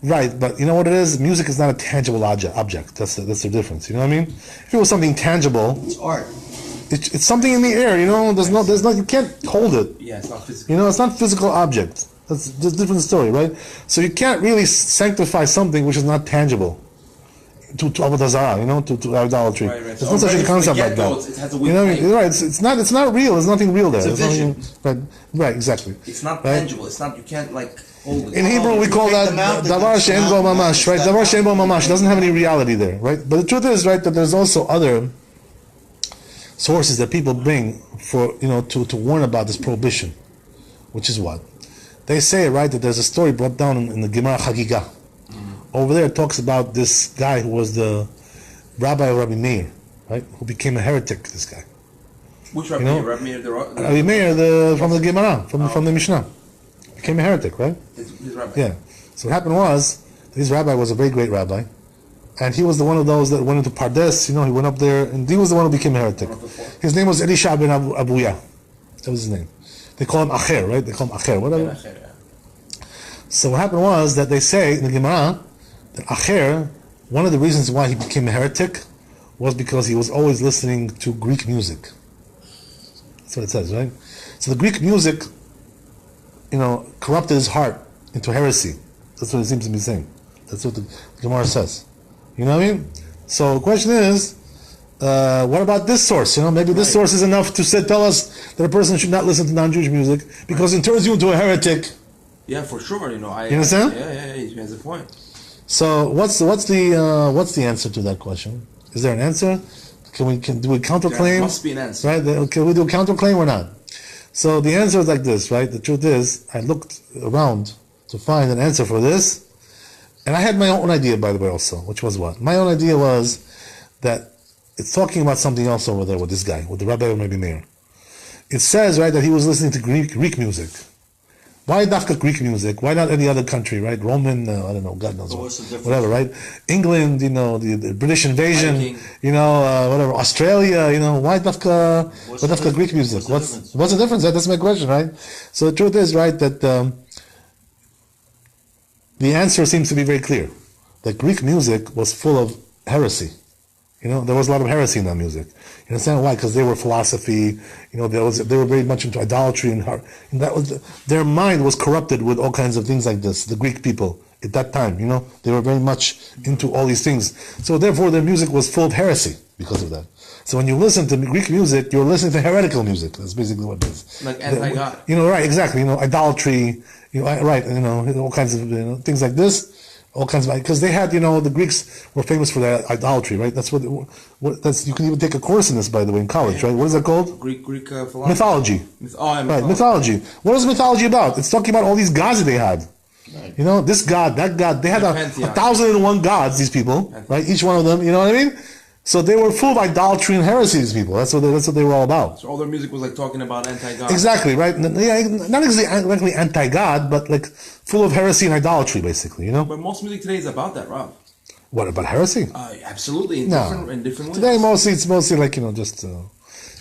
S1: Right, but you know what it is? Music is not a tangible object. That's the difference. You know what I mean? If it was something tangible,
S3: It's art.
S1: it's something in the air. There's no, you can't hold it.
S4: Yeah, it's not physical.
S1: It's not physical object. That's a different story, right? So you can't really sanctify something which is not tangible to Avodah Zarah, to idolatry.
S4: Right.
S1: There's no such a concept like that.
S4: It has a
S1: You know what I mean? Right? It's not real. There's nothing real there.
S3: It's a vision.
S1: Right, exactly.
S4: It's not
S1: Right?
S4: tangible. It's not. You can't hold it.
S1: In Hebrew, we call that davar she'en bo mamash, right? Davar she'en bo mamash. It doesn't have any reality there, right? But the truth is, right, that there's also other sources that people bring for, to warn about this prohibition, which is what? They say, right, that there's a story brought down in the Gemara Chagiga. Over there, it talks about this guy who was the rabbi of Rabbi Meir, right, who became a heretic, this guy.
S4: Which Rabbi? Rabbi Meir,
S1: Rabbi Meir, from the Gemara, from the Mishnah. Became a heretic, right?
S4: His rabbi.
S1: Yeah. So what happened was, this rabbi was a very great rabbi, and he was the one of those that went into Pardes, he went up there, and he was the one who became a heretic. His name was Elisha ben Abuya. That was his name. They call him Acher, right? They call him Acher, whatever. So what happened was that they say in the Gemara that Acher, one of the reasons why he became a heretic was because he was always listening to Greek music. That's what it says, right? So the Greek music, corrupted his heart into heresy. That's what it seems to be saying. That's what the Gemara says. You know what I mean? So the question is, what about this source? Maybe this source is enough to tell us that a person should not listen to non-Jewish music because it turns you into a heretic.
S4: Yeah, for sure. You
S1: understand?
S4: Yeah. He has a point.
S1: So what's the answer to that question? Is there an answer? Do we counterclaim?
S4: There must be an answer.
S1: Right? Can we do a counterclaim or not? So the answer is like this, right? The truth is, I looked around to find an answer for this, and I had my own idea, by the way, also, which was what? My own idea was that it's talking about something else over there with this guy, with the Rabbi of Rabbi Meir. It says, right, that he was listening to Greek music. Why Dafka Greek music? Why not any other country, right? Roman, I don't know, God knows what. Whatever, right? England, the British invasion, whatever, Australia, why Dafka Greek music? What's the difference? That's my question, right? So the truth is, right, that the answer seems to be very clear. That Greek music was full of heresy. There was a lot of heresy in that music. You understand why? Because they were philosophy. They were very much into idolatry, and that was their mind was corrupted with all kinds of things like this. The Greek people at that time, they were very much into all these things. So therefore, their music was full of heresy because of that. So when you listen to Greek music, you're listening to heretical music. That's basically what it is.
S4: Like anti-God.
S1: Right? Exactly. Idolatry. Right. All kinds of things like this. All kinds of, because they had, the Greeks were famous for their idolatry, right? That's that's, you can even take a course in this, by the way, in college, right? What is that called?
S4: Greek philosophy.
S1: Mythology.
S4: Mythology.
S1: Right, mythology. What is mythology about? It's talking about all these gods that they had. Right. This god, that god. They had 1,001 gods, these people, right? Each one of them, you know what I mean? So they were full of idolatry and heresy, these people. That's what they were all about.
S4: So all their music was like talking about anti-God.
S1: Exactly, right? Yeah, not exactly anti-God, but like full of heresy and idolatry, basically,
S4: But most music today is about that, Rob.
S1: What about heresy?
S4: Absolutely, in
S1: No.
S4: different ways.
S1: Today, it's mostly like just
S4: It's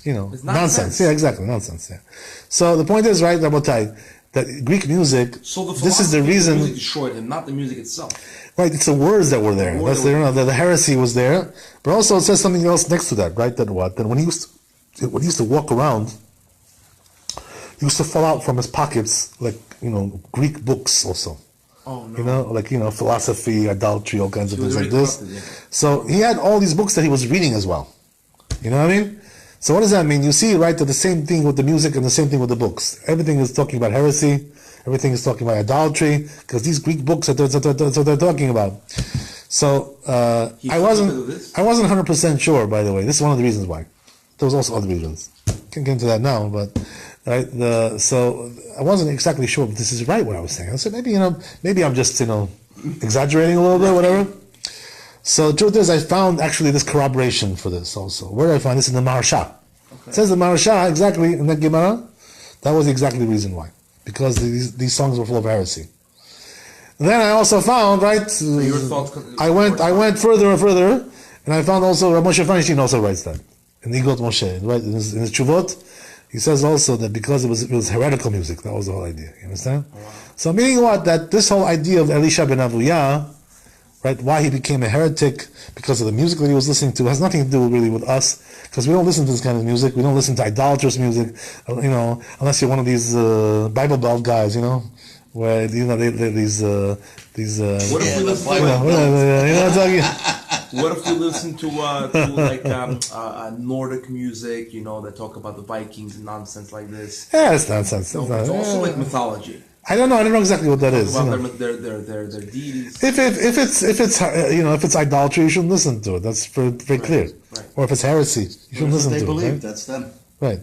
S1: nonsense.
S4: nonsense.
S1: Yeah, exactly, nonsense. Yeah. So the point is, right, Rabotai, that Greek music.
S4: So the
S1: this is the
S4: philosophy of
S1: reason.
S4: music destroyed him, not the music itself.
S1: Right, it's the words that were there.
S4: words
S1: That's
S4: that
S1: the heresy was there, but also it says something else next to that, right? That when he used to walk around, he used to fall out from his pockets like Greek books also.
S4: Oh no.
S1: Philosophy, idolatry, all kinds of
S4: He was
S1: things like
S4: very
S1: this.
S4: corrupted, yeah.
S1: So he had all these books that he was reading as well. You know what I mean? So what does that mean? You see, right, that the same thing with the music and the same thing with the books. Everything is talking about heresy. Everything is talking about idolatry, because these Greek books that's what they're talking about. So I wasn't 100% sure. By the way, this is one of the reasons why. There was also other reasons. Can't get into that now, but right. So I wasn't exactly sure if this is right what I was saying. I said maybe I'm just exaggerating a little bit, whatever. So the truth is, I found actually this corroboration for this also. Where did I find this? In the Maharsha. Okay. It says the Maharsha exactly in that Gemara. That was exactly the reason why. Because these songs were full of heresy. Then I also found, right,
S4: Your thoughts
S1: I went further and further, and I found also Moshe Feinstein also writes that in Igot Moshe, right, in his Chuvot, he says also that because it was heretical music, that was the whole idea. You understand? Oh, wow. So meaning what? That this whole idea of Elisha ben Avuya, right, why he became a heretic because of the music that he was listening to, has nothing to do really with us, because we don't listen to this kind of music. We don't listen to idolatrous music, unless you're one of these Bible Belt guys, where these. What
S4: if we listen What if you listen to like Nordic music, that talk about the Vikings and nonsense like this?
S1: Yeah, it's nonsense.
S4: It's also like mythology.
S1: I don't know exactly what that is.
S4: About their deities.
S1: If it's idolatry, you shouldn't listen to it. That's very clear. Right. Or if it's heresy, you shouldn't listen to it.
S3: They believe
S1: right?
S3: That's them.
S1: Right.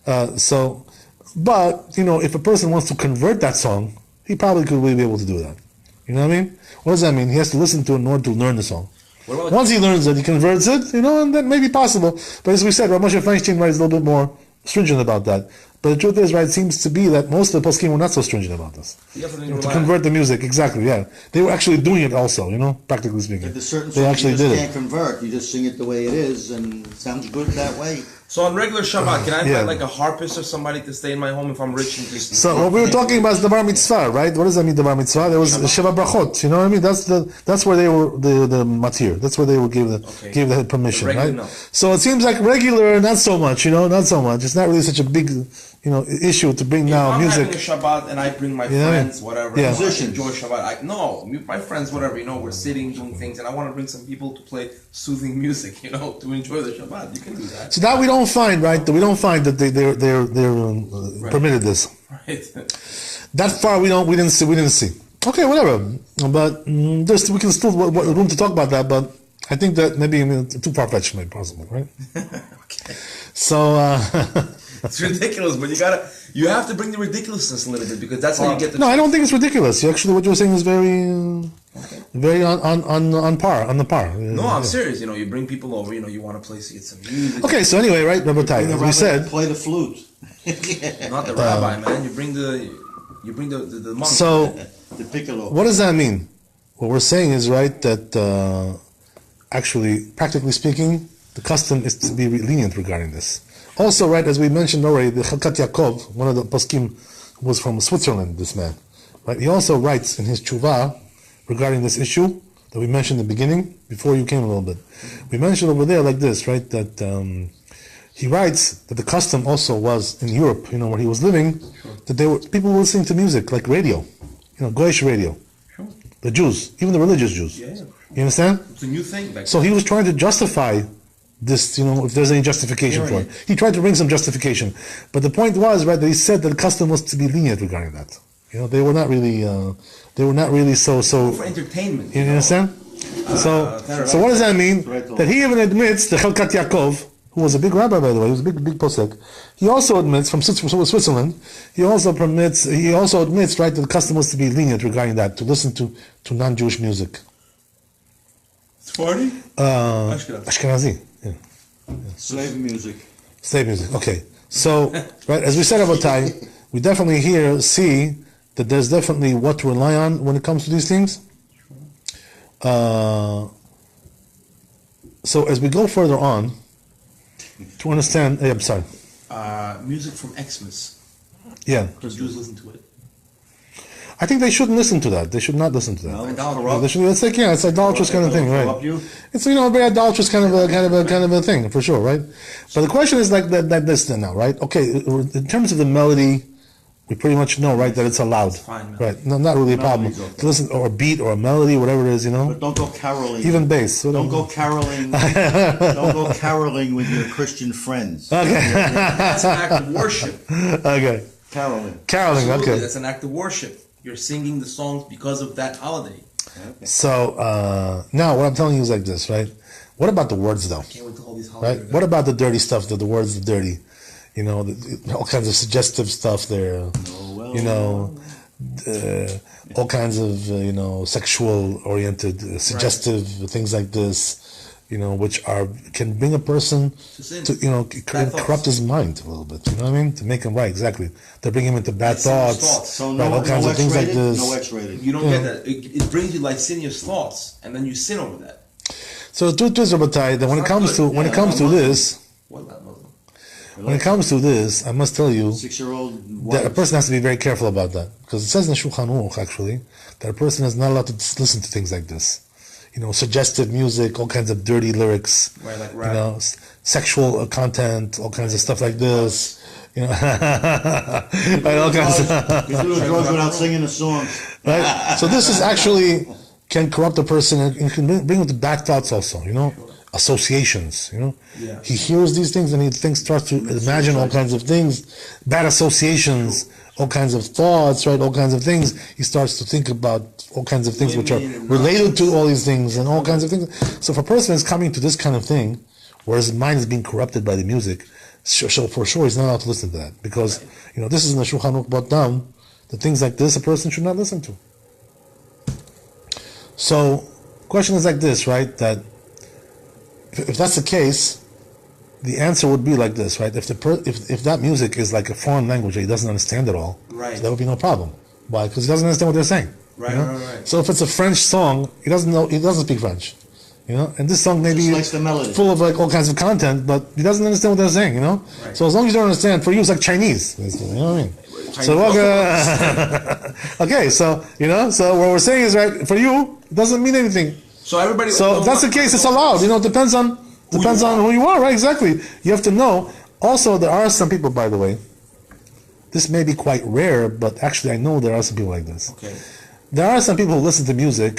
S1: But if a person wants to convert that song, he probably could really be able to do that. You know what I mean? What does that mean? He has to listen to it in order to learn the song. Once he learns it, he converts it, and that may be possible. But as we said, Rav Moshe Feinstein writes a little bit more stringent about that. But the truth is, right, it seems to be that most of the poskim were not so stringent about this. To convert the music, exactly, yeah. They were actually doing it also, practically speaking.
S3: If there's certain
S1: they
S3: songs
S1: actually
S3: you just
S1: did
S3: can't convert, you just sing it the way it is, and it sounds good that way.
S4: So on regular Shabbat, can I invite like a harpist or somebody to stay in my home if I'm rich and just...
S1: So what we were talking about is the bar mitzvah, right? What does that mean, the bar mitzvah? There was Sheva Brachot, you know what I mean? That's where they were, the matir. That's where they would give the permission, right? No. So it seems like regular, not so much, not so much. It's not really such a big... issue to bring now music.
S4: If I'm having a Shabbat and I bring my friends, whatever,
S3: musicians,
S4: enjoy Shabbat. My friends, whatever, we're sitting doing things, and I want to bring some people to play soothing music, to enjoy the Shabbat. You can do that. So
S1: that we don't find, right? We don't find that they're permitted this.
S4: Right.
S1: That far we didn't see. Okay, whatever. But we can still room to talk about that. But I think that maybe too far fetched, maybe possible, right?
S4: Okay.
S1: So.
S4: It's ridiculous, but you have to bring the ridiculousness a little bit, because that's how you get the...
S1: No, I don't think it's ridiculous. Actually, what you're saying is very on par.
S4: No, I'm serious. You bring people over, you want a place to get some music.
S1: Okay, so anyway, right, Rabbi, as we said...
S3: Play the flute.
S4: Not the rabbi, man. You bring the monk.
S1: So,
S3: the piccolo.
S1: What does that mean? What we're saying is, right, that actually, practically speaking, the custom is to be lenient regarding this. Also, right, as we mentioned already, the Chalkat Yaakov, one of the poskim, was from Switzerland, this man. Right? He also writes in his tshuva regarding this issue that we mentioned in the beginning, before you came a little bit. We mentioned over there like this, right, that he writes that the custom also was in Europe, where he was living, that people were listening to music, like radio, Goyish radio.
S4: Sure.
S1: The Jews, even the religious Jews.
S4: Yeah.
S1: You understand?
S4: It's a new thing.
S1: So he was trying to justify this, if there's any justification for it. He tried to bring some justification. But the point was, right, that he said that the custom was to be lenient regarding that. They were not really so
S4: for entertainment.
S1: You understand? So what does that mean? That he even admits, the Chalkat Yaakov, who was a big rabbi, by the way, he was a big posek, he also admits, from Switzerland, he also admits, right, that the custom was to be lenient regarding that, to listen to non-Jewish music.
S4: Sephardi?
S1: Ashkenazi. Yeah.
S3: Slave music.
S1: Okay. So, right, as we said about Tai, we definitely here see that there's definitely what to rely on when it comes to these things. So as we go further on, to understand, I'm sorry.
S4: Music from Xmas.
S1: Yeah.
S4: Because Jews listen to it.
S1: I think they shouldn't listen to that. They should not listen to that.
S3: No, it's
S4: Idolatry.
S3: corrupt.
S1: They should, it's like, yeah, it's idolatrous kind of thing,
S3: Corrupt
S1: right?
S3: you.
S1: It's, you know, a very idolatrous kind of a thing, for sure, right? But the question is like that this then now, right? Okay, in terms of the melody, we pretty much know, right, that it's allowed.
S4: Fine,
S1: Right? No, not really a problem.
S3: Melody's okay.
S1: To listen, or a beat, or a melody, whatever it is, you know?
S3: But don't go caroling.
S1: Even bass.
S3: Don't go caroling. Don't go caroling with your Christian friends.
S1: Okay.
S4: That's an act of worship.
S1: Okay.
S3: Caroling.
S1: Caroling,
S4: Absolutely,
S1: okay.
S4: that's an act of worship. You're singing the songs because of that holiday.
S3: Okay.
S1: So, now what I'm telling you is like this, right? What about the words, though?
S4: Can't wait till all these holidays.
S1: Right? What about the dirty stuff, the words are dirty? You know, all kinds of suggestive stuff there.
S3: well,
S1: You know, all kinds of, you know, sexual-oriented, suggestive things like this, you know, which can bring a person
S4: sin.
S1: to, you know,
S4: Bad thoughts.
S1: corrupt his mind a little bit. You know what I mean? To make him right, exactly. They bring him into bad
S4: Licentious
S1: thoughts.
S4: thoughts.
S3: So
S1: Right,
S3: no,
S1: all kinds
S3: no
S1: of things like
S3: X-rated?
S1: this.
S3: No X-rated.
S4: You don't get that. It brings you licentious thoughts, and then you sin over that.
S1: So the truth is, Rabbi, that when it
S4: not
S1: comes to
S4: good.
S1: when it
S3: Yeah,
S1: comes to
S3: not
S1: this,
S4: What about Muslim?
S1: when it comes to this, I must tell you
S3: 6-year-old
S1: that a
S3: wife.
S1: person has to be very careful about that, because it says in the Shulchan Aruch actually that a person is not allowed to listen to things like this. You know, suggestive music, all kinds of dirty lyrics,
S4: Right, like
S1: you
S4: rap.
S1: know, sexual content, all kinds of stuff like this. You know, right, all kinds of,
S3: You do the drugs without singing the songs.
S1: right? So this is actually can corrupt a person and can bring him to bad thoughts also. You know, associations. You know,
S4: Yeah.
S1: he hears these things and he starts to imagine all kinds of things, bad associations, all kinds of thoughts, right? All kinds of things. He starts to think about all kinds of things which are
S4: Women and
S1: related to all these things and all kinds of things. So if a person is coming to this kind of thing, where his mind is being corrupted by the music, so for sure he's not allowed to listen to that, because you know this is in the Shulchan Aruch brought down the things like this a person should not listen to. So, question is like this, right? That if that's the case, the answer would be like this, right? If that music is like a foreign language that he doesn't understand at all,
S4: Right.
S1: so that would be no problem. Why? Because he doesn't understand what they're saying.
S4: Right,
S1: you know?
S4: right.
S1: So if it's a French song, he doesn't speak French. You know, and this song may
S3: Just
S1: be
S3: likes the melody.
S1: full of like all kinds of content, but he doesn't understand what they're saying. You know,
S4: Right.
S1: so as long as you don't understand, for you it's like Chinese. You know what I mean?
S4: Chinese
S1: So okay, so you know, so what we're saying is right for you it doesn't mean anything.
S4: So everybody.
S1: So if that's the case, it's allowed. You know, it depends on who you are, right? Exactly. You have to know. Also, there are some people, by the way. This may be quite rare, but actually, I know there are some people like this.
S4: Okay.
S1: There are some people who listen to music.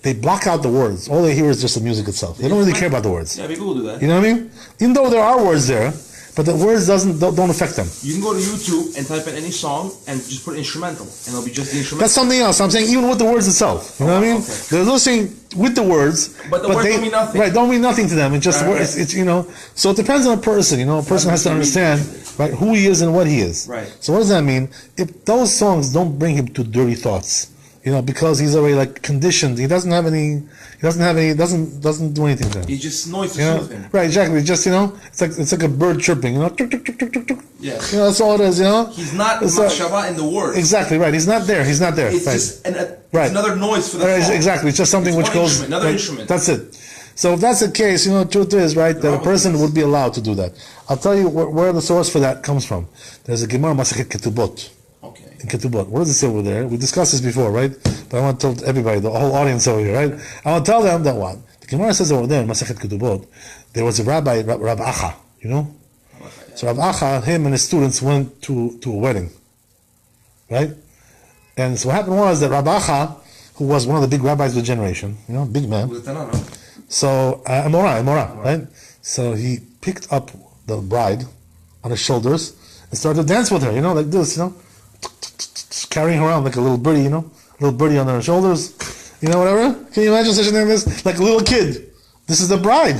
S1: They block out the words. All they hear is just the music itself. They don't really care about the words.
S4: Yeah, people will do that.
S1: You know what I mean? Even though there are words there, but the words don't affect them.
S4: You can go to YouTube and type in any song and just put instrumental, and it'll be just the instrumental.
S1: That's something else. I'm saying even with the words itself. You know what I mean?
S4: Okay.
S1: They're listening with the words,
S4: But the words
S1: they
S4: don't mean nothing.
S1: Right? Don't mean nothing to them. It's just
S4: Right,
S1: words. It's you know. So it depends on a person. You know, a person has to understand right who he is and what he is.
S4: Right.
S1: So what does that mean? If those songs don't bring him to dirty thoughts, you know, because he's already like conditioned. He doesn't have any. Doesn't do anything to him.
S4: It's just noise to
S1: You know?
S4: soothe him.
S1: Right? Exactly. Just you know, it's like a bird chirping. You know, tuk, tuk, tuk, tuk, tuk, tuk.
S4: Yeah.
S1: You know, that's all it is. You know.
S4: He's not
S1: It's
S4: machshava in the word.
S1: Exactly right. He's not there. He's not there.
S4: It's
S1: right.
S4: just
S1: Right.
S4: it's another noise for the
S1: Right,
S4: song.
S1: exactly. It's just something
S4: It's
S1: which
S4: one
S1: goes.
S4: instrument, another
S1: right,
S4: instrument.
S1: That's it. So if that's the case, you know, the truth is right that a person would be allowed to do that. I'll tell you where the source for that comes from. There's a Gemara Masechet Ketubot.
S4: Okay.
S1: In Ketubot. What does it say over there? We discussed this before, right? But I want to tell everybody, the whole audience over here, right? I want to tell them that what the Gemara says over there in Masechet Ketubot. There was a rabbi, Rabbi Acha. You know. So Rabbi Acha, him and his students went to a wedding, right? And so what happened was that Rabbi Acha, who was one of the big rabbis of the generation, you know, big man.
S4: With the Tanana.
S1: So Amora, right? So he picked up the bride on his shoulders and started to dance with her, you know, like this, you know, carrying her around like a little birdie, you know, little birdie on her shoulders, you know, whatever. Can you imagine such a thing as this? Like a little kid. This is the bride.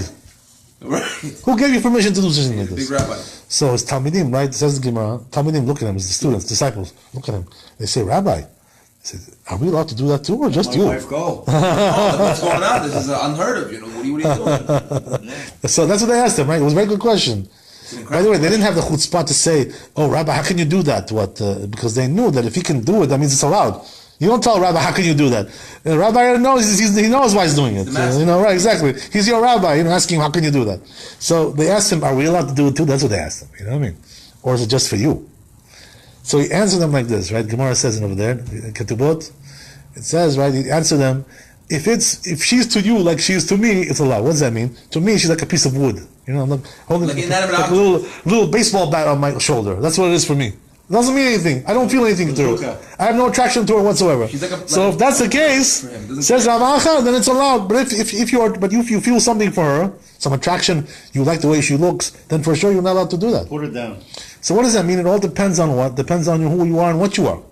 S4: Right.
S1: Who gave you permission to do such a thing like
S4: Big
S1: this?
S4: rabbi.
S1: So his Talmidim, right, says the Gemara, Talmidim look at him, his students, disciples, look at him. They say, Rabbi, they say, are we allowed to do that too, or just
S3: My
S1: you?
S3: wife go.
S4: Oh, what's going on? This is unheard of. You know, what are you doing?
S1: So that's what they asked him, right? It was a very good question. By the way, they didn't have the chutzpah to say, "Oh, Rabbi, how can you do that?" Because they knew that if he can do it, that means it's allowed. You don't tell Rabbi, how can you do that? The Rabbi knows, he knows why he's doing it. Right, exactly. He's your Rabbi, asking him, how can you do that? So they asked him, are we allowed to do it too? That's what they asked him, you know what I mean? Or is it just for you? So he answered them like this, right? Gemara says it over there, Ketubot. It says, right, he answered them, if she's to you like she is to me, it's allowed. What does that mean? To me, she's like a piece of wood. I'm like holding like a little baseball bat on my shoulder. That's what it is for me. It doesn't mean anything. I don't feel anything to her. I have no attraction to her whatsoever. So if that's the case, says Rav Acha, then it's allowed. But if you feel something for her, some attraction, you like the way she looks, then for sure you're not allowed to do that.
S3: Put it down.
S1: So what does that mean? It all depends on what? Depends on who you are and what you are.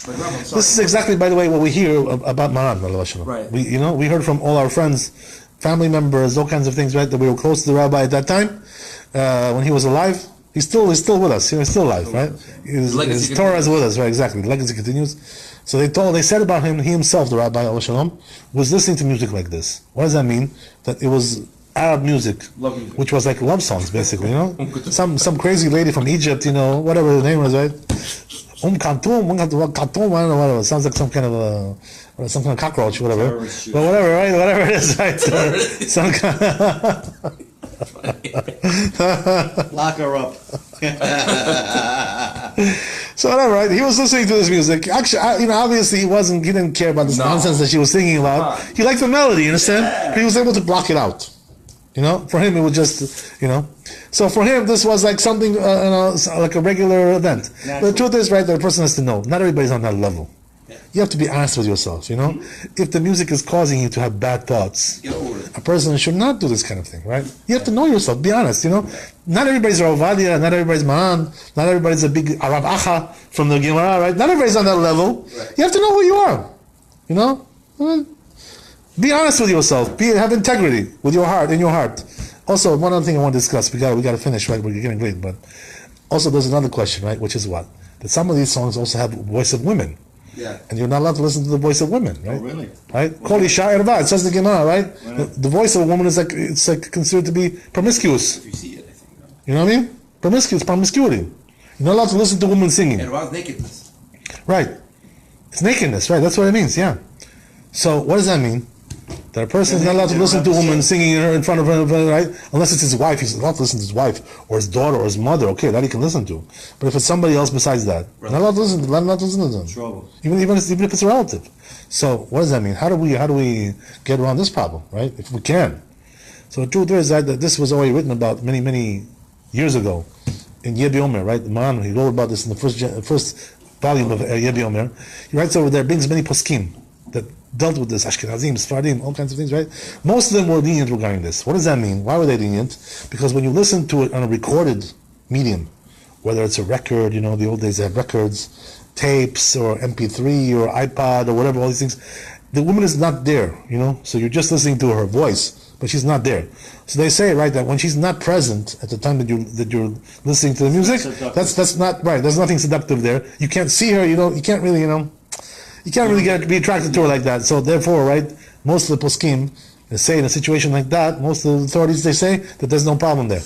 S1: This is exactly, by the way, what we hear about Maran.
S4: Right.
S1: We heard from all our friends, family members, all kinds of things, right? That we were close to the Rabbi at that time, when he was alive. He's still with us. He's still alive, right? His Torah is with us, right? Exactly. The legacy continues. So they said about him, he himself, the Rabbi Alav Shalom, was listening to music like this. What does that mean? That it was Arab music, which was like love songs, basically. Some crazy lady from Egypt, whatever the name was, right? Kantum, I don't know what it was. Sounds like some kind of cockroach, whatever. But whatever, right? Whatever it is, right? Some kind
S3: Lock her up.
S1: So whatever, right? He was listening to this music. Actually, obviously he didn't care about this nonsense that she was singing about. He liked the melody, you understand? But he was able to block it out. For him it was just, So for him this was like something, like a regular event. But the truth is, right, that a person has to know, not everybody's on that level. You have to be honest with yourself, If the music is causing you to have bad thoughts, a person should not do this kind of thing, right? You have to know yourself, be honest, Not everybody's Rav Ovadia, not everybody's Ma'an, not everybody's a big Rav Acha from the Gemara, right? Not everybody's on that level. You have to know who you are, Be honest with yourself. Have integrity with your heart, in your heart. Also, one other thing I want to discuss. We got to finish, right? We're getting late, but also there's another question, right? Which is what? That some of these songs also have the voice of women.
S4: Yeah.
S1: And you're not allowed to listen to the voice of women, right?
S3: Oh, really?
S1: Right? Kol isha erva. It says in the Gemara, right? The voice of a woman is like considered to be promiscuous.
S4: If you see it, I think.
S1: You know what I mean? Promiscuity. You're not allowed to listen to women singing.
S4: And about nakedness.
S1: Right. It's nakedness, right? That's what it means, yeah. So what does that mean? That a person is not allowed to listen to a woman singing in front of her, right? Unless it's his wife, he's allowed to listen to his wife, or his daughter, or his mother. Okay, that he can listen to. But if it's somebody else besides that, not allowed to listen to them.
S3: Trouble.
S1: Even if it's a relative. So what does that mean? How do we get around this problem, right? If we can. So the truth is that this was already written about many years ago in Yebi Omer, right? The man, he wrote about this in the first volume of Yebi Omer. He writes over there, brings many poskim that dealt with this, Ashkenazim, Sfaradim, all kinds of things, right? Most of them were lenient regarding this. What does that mean? Why were they lenient? Because when you listen to it on a recorded medium, whether it's a record, the old days they had records, tapes, or MP3, or iPod, or whatever, all these things, the woman is not there, so you're just listening to her voice, but she's not there. So they say, right, that when she's not present at the time that you're listening to the music, that's not right. There's nothing seductive there. You can't see her, you can't really, you can't really be attracted to her like that. So therefore, right, most of the poskim, they say in a situation like that, most of the authorities, they say that there's no problem there.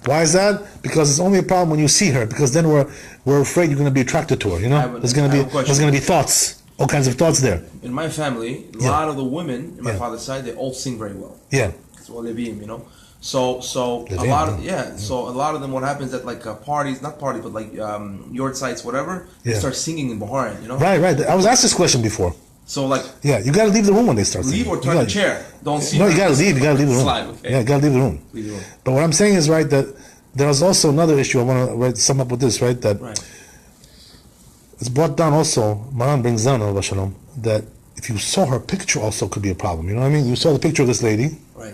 S1: Why is that? Because it's only a problem when you see her, because then we're afraid you're going to be attracted to her, There's going to be thoughts, all kinds of thoughts there.
S4: In my family, a lot of the women in my father's side, they all sing very well.
S1: Yeah.
S4: It's all Leviim, So a lot of them, what happens at like parties, not parties, but like yard sites, whatever, they start singing in Bahrain,
S1: Right. I was asked this question before.
S4: So like,
S1: yeah, you got to leave the room when they start singing.
S4: Leave or turn the chair. Don't see.
S1: No, you got to leave. You got to leave the room.
S4: Slide, okay.
S1: Yeah, you got to leave the room.
S4: Leave the room.
S1: But what I'm saying is, right, that there is also another issue. I want to sum up with this, right? That it's brought down also. Maran brings down Alav Shalom that if you saw her picture, also could be a problem. You know what I mean? You saw the picture of this lady.
S4: Right.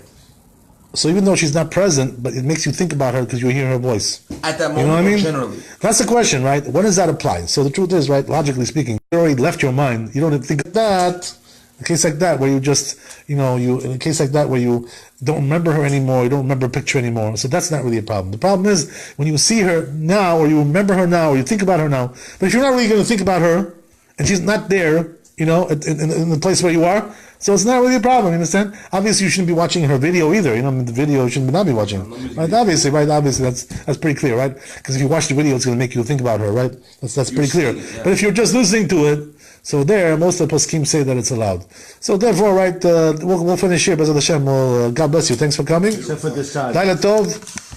S1: So even though she's not present, but it makes you think about her because you hear her voice.
S4: At that moment,
S1: you know what I mean?
S4: Generally.
S1: That's the question, right? When does that apply? So the truth is, right, logically speaking, you already left your mind. You don't think of that. In a case like that, where you just, in a case like that where you don't remember her anymore, you don't remember a picture anymore. So that's not really a problem. The problem is when you see her now, or you remember her now, or you think about her now. But if you're not really going to think about her, and she's not there, in the place where you are, So it's not really a problem, you understand? Obviously, you shouldn't be watching her video either. The video you should not be watching. Right? Obviously, that's pretty clear, right? Because if you watch the video, it's going to make you think about her, right? That's pretty clear. But if you're just listening to it, so there, most of the poskim say that it's allowed. So therefore, right, we'll finish here. B'ezrat Hashem. Well, God bless you. Thanks for coming.
S3: Except for this time.
S1: Laila Tov.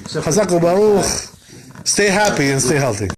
S1: Chazak u'baruch. Stay happy and stay healthy.